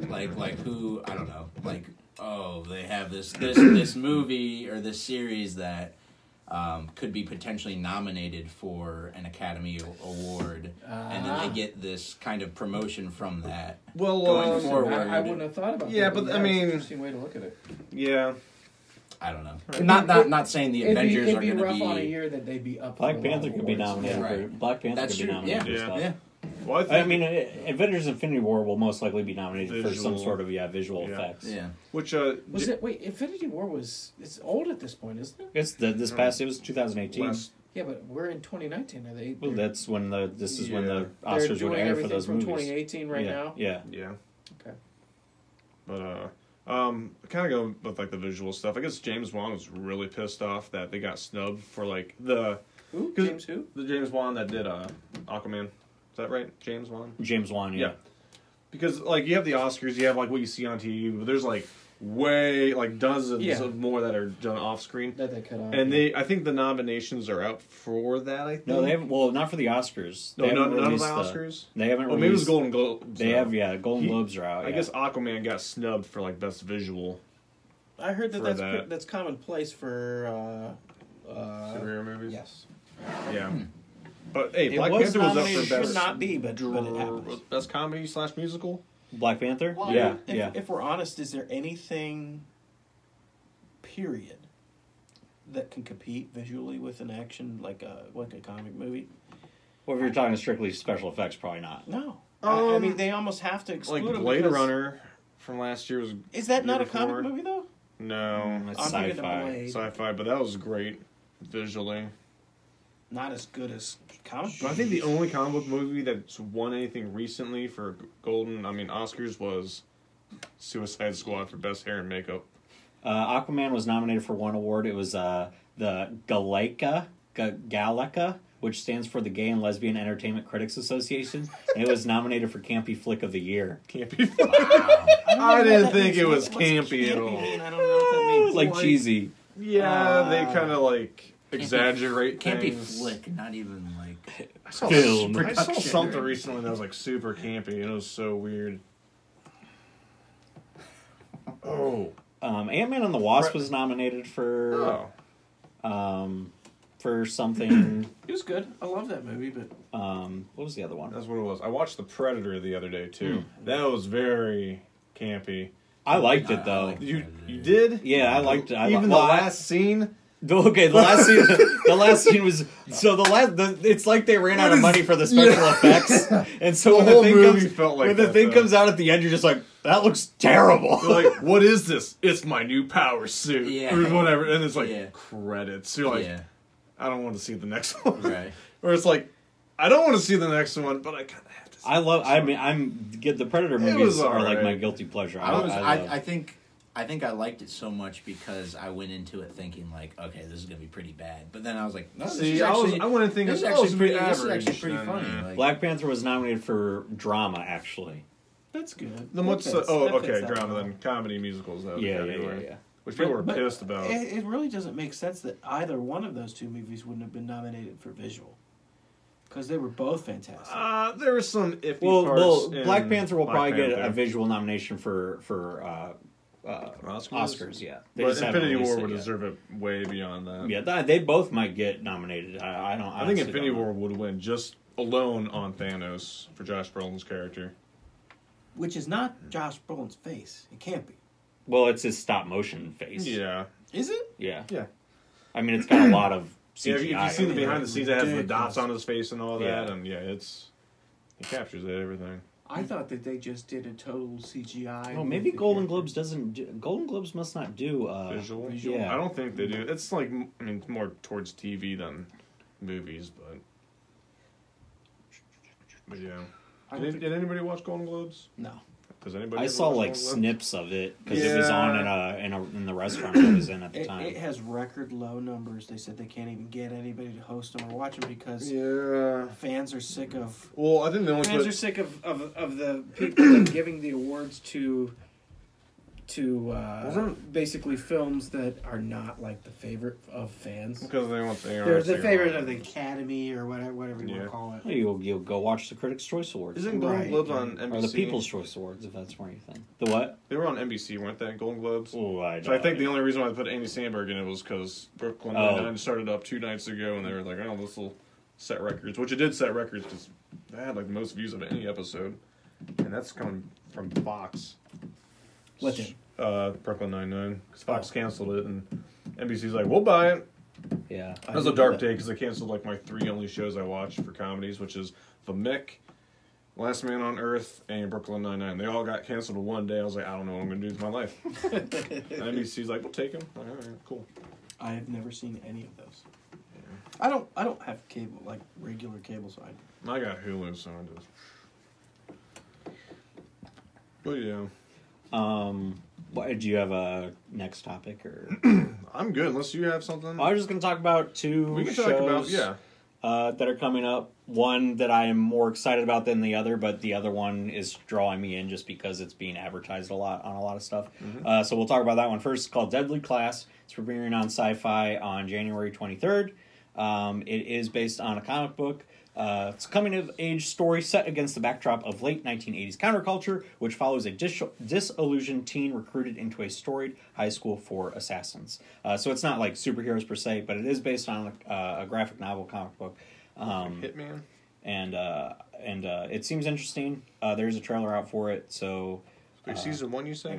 Like who? I don't know. Like, oh, they have this movie or this series that could be potentially nominated for an Academy Award, and then they get this kind of promotion from that.
Well,
Going forward.
I wouldn't have thought about that.
Yeah, but I
it's
mean-
an interesting way to look at it.
Yeah,
I don't know.
It'd
Not saying the Avengers
it'd
are
be
going to
rough
be.
on a year that they'd be up.
Black
for a lot
Panther
of
could be
awards.
nominated
Yeah,
for
right.
Black Panther
That's
could be
true.
nominated
Yeah.
for stuff.
Yeah.
well,
I mean, Avengers Infinity War will most likely be nominated for some
Visual.
sort of visual
Yeah.
effects.
Yeah.
which
Was it? Wait, Infinity War it's old at this point, isn't it?
It's this past. It was 2018.
last,
Yeah, but we're in 2019. Are they?
Well, that's when this is when
Yeah.
the
they're
Oscars would
doing
air for
everything
those
from
movies.
2018 right
yeah.
now.
Yeah.
yeah,
Okay.
but kind of go with like the visual stuff. I guess James Wan was really pissed off that they got snubbed for like the
Who?
'Cause-
James who?
James Wan that did Aquaman. Is that right? James Wan.
James Wan. Yeah.
Yeah. Because like you have the Oscars, you have like what you see on TV, but there's like way like dozens
Yeah.
of more that are done off screen.
That they cut off.
And I think the nominations are out for that. I think
No, they haven't. Well, not for the Oscars.
No,
They haven't
none of the
released
Oscars.
They haven't.
Oh, maybe it was
released-
Golden Globes.
They
though.
have. Golden
He-
Globes are out.
I
yeah.
guess Aquaman got snubbed for like best visual
I heard
for
that's
that.
that's commonplace for.
superhero movies.
Yes.
Yeah. But hey,
It
Black
was
Panther was up
nominated
for
for
best.
Should not be, but it happens.
Best comedy / musical.
Black Panther.
Well,
yeah.
if,
Yeah.
If we're honest, is there anything, period, that can compete visually with an action like a comic movie?
Well, if you're talking strictly special effects, probably not.
No. I mean, they almost have to exclude
Like
them
Blade
because-
Runner from last year was.
Is that not a
year
comic
before.
movie though?
No,
It's
I'm thinking of
sci-fi.
Blade.
sci-fi, but that was great visually.
Not as good as comic.
But I think the only comic book movie that's won anything recently for Oscars was Suicide Squad for best hair and makeup.
Aquaman was nominated for one award. It was the Gallica, which stands for the Gay and Lesbian Entertainment Critics Association, and it was nominated for Campy Flick of the Year.
Campy.
I
didn't think it was campy at all.
mean? I don't know what that means.
Like cheesy.
Yeah, they kind of like exaggerate
Can't be
things.
flick, not even like.
I saw,
Film.
I saw something recently that was like super campy, and it was so weird. Oh.
Ant-Man and the Wasp was nominated for
Oh.
for something.
It was good. I love that movie, but
What was the other one?
That's what it was. I watched The Predator the other day too. That was very campy.
I liked it though.
You did?
Yeah, I liked it.
Even the last scene.
Okay, the last scene. The last scene was so it's like they ran out of money for the special effects, and so
The
when the
whole
thing
movie
comes,
felt like
when the
that,
thing
though.
comes out at the end, you're just like, that looks terrible.
You're like, what is this? It's my new power suit.
Yeah.
Or whatever. And it's like
Yeah.
credits. You're like,
Yeah.
I don't want to see the next one.
Right.
Or it's like, I don't want to see the next one, but I kind of have to see
The Predator
It
movies
was
are like
alright.
my guilty pleasure.
I think I liked it so much because I went into it thinking like, okay, this is gonna be pretty bad. But then I was like, no, this
See,
is
I
actually,
went in thinking,
this is
oh,
actually
it's
pretty,
pretty
this is
average.
actually pretty
Then,
funny.
yeah.
Like,
Black Panther was nominated for drama, actually.
that's good.
Then what's
That
the,
fits-
oh,
that fits
okay,
that
drama
well.
then. Comedy musicals, that was the category.
Yeah.
Which people were
But
pissed about.
It really doesn't make sense that either one of those two movies wouldn't have been nominated for visual, because they were both fantastic.
There were some iffy
Well,
parts in
Black Panther will
Black
probably get
Panther.
a visual nomination for Oscars. Yeah, they
But
just haven't
Infinity
released
War
it
would
yet.
deserve it way beyond that.
Yeah, they both might get nominated. I don't.
I think Infinity War would win just alone on Thanos for Josh Brolin's character.
Which is not Josh Brolin's face. It can't be.
Well, it's his stop motion face.
Yeah.
Is it?
Yeah.
Yeah.
I mean, it's got a lot of
Yeah,
CGI.
if you see the behind the scenes, it has the
Ridiculous.
dots on his face and all that,
Yeah.
and he captures it, everything.
I thought that they just did a total CGI.
Oh, maybe Golden Globes doesn't. Golden Globes must not do
Visual?
Yeah.
I don't think they do. It's like, I mean, it's more towards TV than movies, but yeah. Did anybody watch Golden Globes?
No.
Does anybody?
I
ever
saw
watch
like
Golden Globes?
snips of it because it was on in the restaurant I was in at the time.
It has record low numbers. They said they can't even get anybody to host them or watch them because
Yeah.
fans are sick of.
Well, I think the only
Fans are sick of the people that giving the awards to basically films that are not like the favorite of fans.
because they want
They're the favorite of the Academy or whatever you want
Yeah.
to call it.
You'll go watch the Critics' Choice Awards
Isn't Golden
Right.
Globes on NBC?
or the People's Choice Awards, if that's where you think. The what?
They were on NBC, weren't they? Golden Globes.
Oh,
So I think the only reason why I put Andy Samberg in it was because Brooklyn Nine-Nine started up 2 nights ago, and they were like, "Oh, this will set records," which it did set records because they had like the most views of any episode, and that's coming from Fox.
What did?
Brooklyn Nine-Nine, because Fox canceled it, and NBC's like, "We'll buy it."
Yeah.
That was a dark day because they canceled like my 3 only shows I watch for comedies, which is The Mick, Last Man on Earth, and Brooklyn Nine-Nine. They all got canceled in one day. I was like, I don't know what I'm going to do with my life. And NBC's like, we'll take them. Like, all right, cool.
I have never seen any of those. I don't have cable, like regular cable, so
I got Hulu, so I just... But yeah.
What, do you have a next topic or?
I'm good, unless you have something.
I was just going to talk about 2
We can
shows
talk about, yeah.
that are coming up. One that I am more excited about than the other, but the other one is drawing me in just because it's being advertised a lot on a lot of stuff. So we'll talk about that one first. It's called Deadly Class. It's premiering on Sci-Fi on January 23rd. It is based on a comic book. It's a coming-of-age story set against the backdrop of late 1980s counterculture, which follows a disillusioned teen recruited into a storied high school for assassins. So it's not like superheroes per se, but it is based on a graphic novel comic book.
Hitman?
And it seems interesting. There's a trailer out for it, so...
Wait, season 1, you say?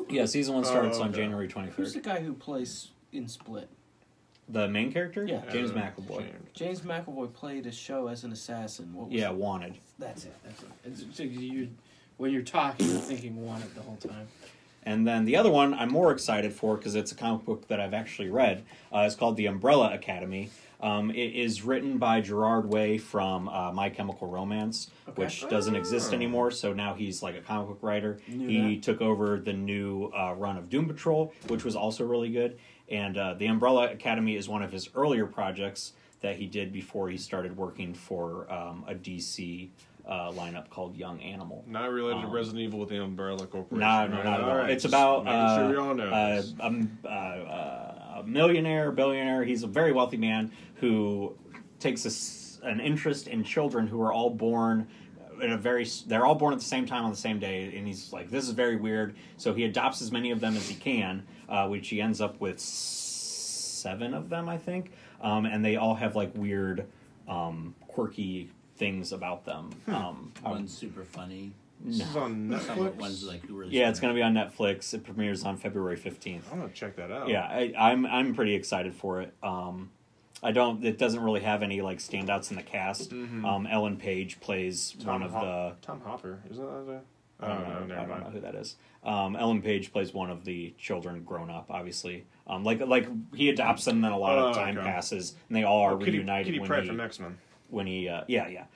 Yeah, season 1 starts on
okay.
January
Who's the
23rd.
guy who plays in Split?
The main character?
Yeah.
James McAvoy.
James McAvoy played a show as an assassin. What was
Yeah,
it?
Wanted.
That's it. So when you're talking, you're thinking Wanted the whole time.
And then the other one I'm more excited for because it's a comic book that I've actually read. It's called The Umbrella Academy. It is written by Gerard Way from My Chemical Romance, which doesn't exist anymore, so now he's like a comic book writer. He took over the new run of Doom Patrol, which was also really good. And The Umbrella Academy is one of his earlier projects that he did before he started working for a DC lineup called Young Animal.
Not related to Resident Evil with the Umbrella Corporation.
No, not at all. It's about
making sure we all know this.
a millionaire, billionaire. He's a very wealthy man who takes an interest in children who are all born they're all born at the same time on the same day, and he's like, this is very weird. So he adopts as many of them as he can, which he ends up with 7 of them, I think. And they all have like weird, quirky things about them.
One's super funny.
This is on Netflix?
One's like really
Yeah, it's going to be on Netflix. It premieres on February 15th.
I'm going to check that out.
Yeah, I'm pretty excited for it. It doesn't really have any like standouts in the cast. Ellen Page plays one of the
Tom Hopper, isn't that?
I don't know who that is. Ellen Page plays one of the children grown up, obviously. Like he adopts them, then a lot of time passes, and they all are reunited.
Kitty Pryde from X-Men.
When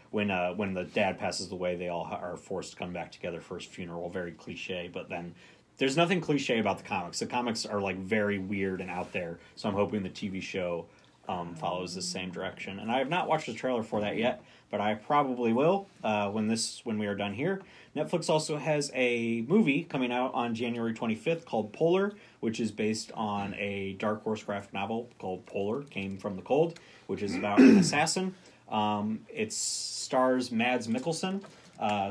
when the dad passes away, they all are forced to come back together for his funeral. Very cliche, but then there's nothing cliche about the comics. The comics are like very weird and out there. So I'm hoping the TV show follows the same direction. And I have not watched the trailer for that yet, but I probably will when we are done here. Netflix also has a movie coming out on January 25th called Polar, which is based on a Dark Horse graphic novel called Polar, Came from the Cold, which is about an assassin. It stars Mads Mikkelsen,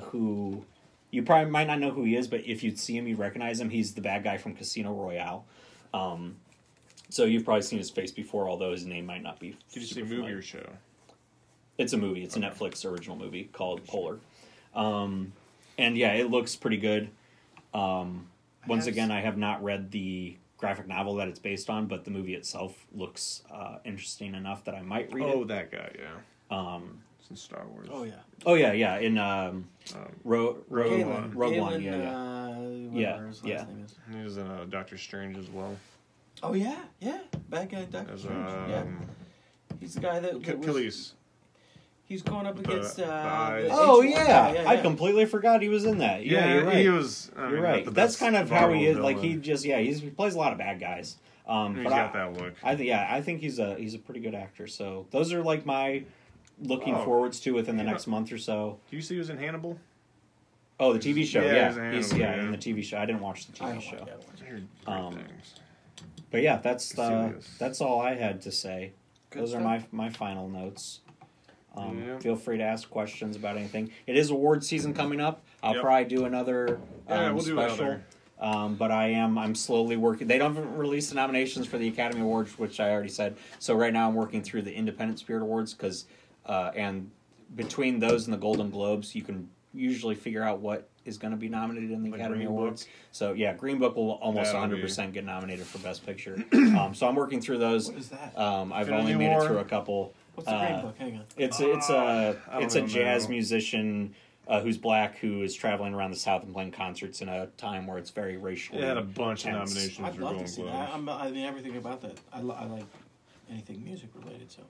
who
You probably might not know who he is, but if you'd see him, you'd recognize him. He's the bad guy from Casino Royale. So you've probably seen his face before, although his name might not be.
Did you see
super
movie
familiar.
or show?
It's a movie. It's a Netflix original movie called Polar. And yeah, it looks pretty good. Once again, I have not read the graphic novel that it's based on, but the movie itself looks interesting enough that I might read it.
Oh, that guy, yeah. It's in Star Wars.
Oh yeah.
Oh yeah. In Rogue
Galen.
One, yeah.
Whatever his last name is.
He was in Doctor Strange as well.
Oh yeah. Bad guy, Doctor
As
Strange. Yeah. He's the guy that was,
Khalees.
he's going up against.
the eyes.
Oh
H1
yeah.
guy,
I completely forgot he was in that. Yeah, you're right.
He was.
You're right.
not the
That's
best
kind of how he is.
Marvel
Like he
villain.
just he plays a lot of bad guys.
He's got that look.
I think he's a pretty good actor. So those are like my looking
Oh.
forwards to within the
Yeah.
next month or so.
Do you see he was in Hannibal?
Oh, the TV show.
Yeah,
Yeah,
he's in
he's
Hannibal,
in
yeah.
the TV show. I didn't watch the
I
TV
don't
show.
like that one.
I heard great
Um,
things.
But yeah, that's
Serious.
all I had to say.
Good
Those are
stuff.
my final notes.
Yeah.
Feel free to ask questions about anything. It is award season coming up. I'll
Yep.
probably do another
Yeah, we'll do
special.
another.
But I'm slowly working. They don't release the nominations for the Academy Awards, which I already said. So right now I'm working through the Independent Spirit Awards because, and between those and the Golden Globes, you can usually figure out what is going to be nominated in the
Like
Academy
Green
Awards.
Book?
So yeah, Green Book will almost
That'll
100% get nominated for Best Picture. So I'm working through those.
What is that?
I've
Infinity
only made
War?
it through a couple.
What's the Green Book? Hang on.
It's
I
a
don't
jazz
know.
musician who's black who is traveling around the South and playing concerts in a time where it's very racial.
It had a bunch of
tense.
nominations
I'd
for
love
Golden
to see
Globes.
that. I mean, everything about that. I like anything music related. So.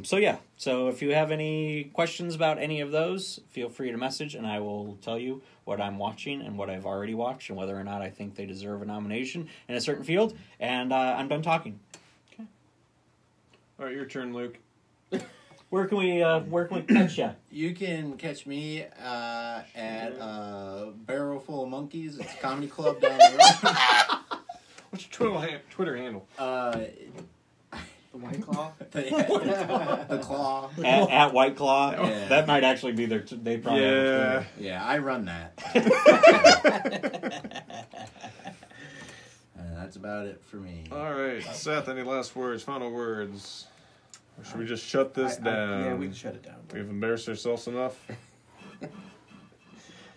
So yeah. So if you have any questions about any of those, feel free to message, and I will tell you what I'm watching and what I've already watched, and whether or not I think they deserve a nomination in a certain field. And I'm done talking.
All right, your turn, Luke.
Where can we catch ya?
You can catch me at Barrel Full of Monkeys. It's a comedy club down the road.
What's your Twitter handle?
The White Claw.
The Claw.
At White Claw.
Yeah.
That might actually be their. They probably have a
Yeah.
Twitter.
Yeah, I run that. That's about it for me.
All right, Seth. Any last words? Final words? Or should we just shut this down?
Yeah, we can shut it down.
We've embarrassed ourselves enough.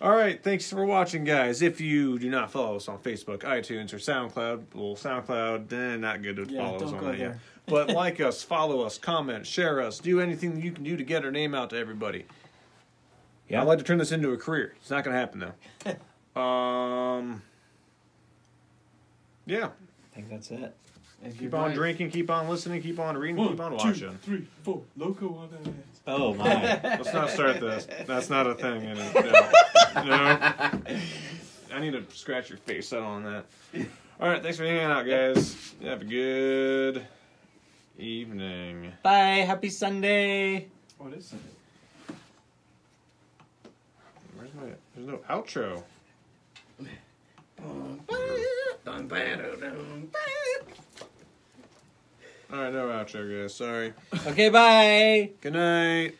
All right, thanks for watching, guys. If you do not follow us on Facebook, iTunes, or SoundCloud, well, SoundCloud, not good to
Yeah,
follow us
don't
on
go
that yet.
there.
But like us, follow us, comment, share us, do anything that you can do to get our name out to everybody.
Yeah.
I'd like to turn this into a career. It's not going to happen though. Yeah.
I think that's it.
Keep on drinking, keep on listening, keep on reading, keep on watching.
1, 2, 3, 4. Loco on that ass.
Oh my.
Let's not start this. That's not a thing. No. I need to scratch your face settle on that. All right, thanks for hanging out, guys. Have a good evening.
Bye. Happy Sunday.
What is it?
There's no outro. All right, no outro, guys. Sorry.
Okay, bye.
Good night.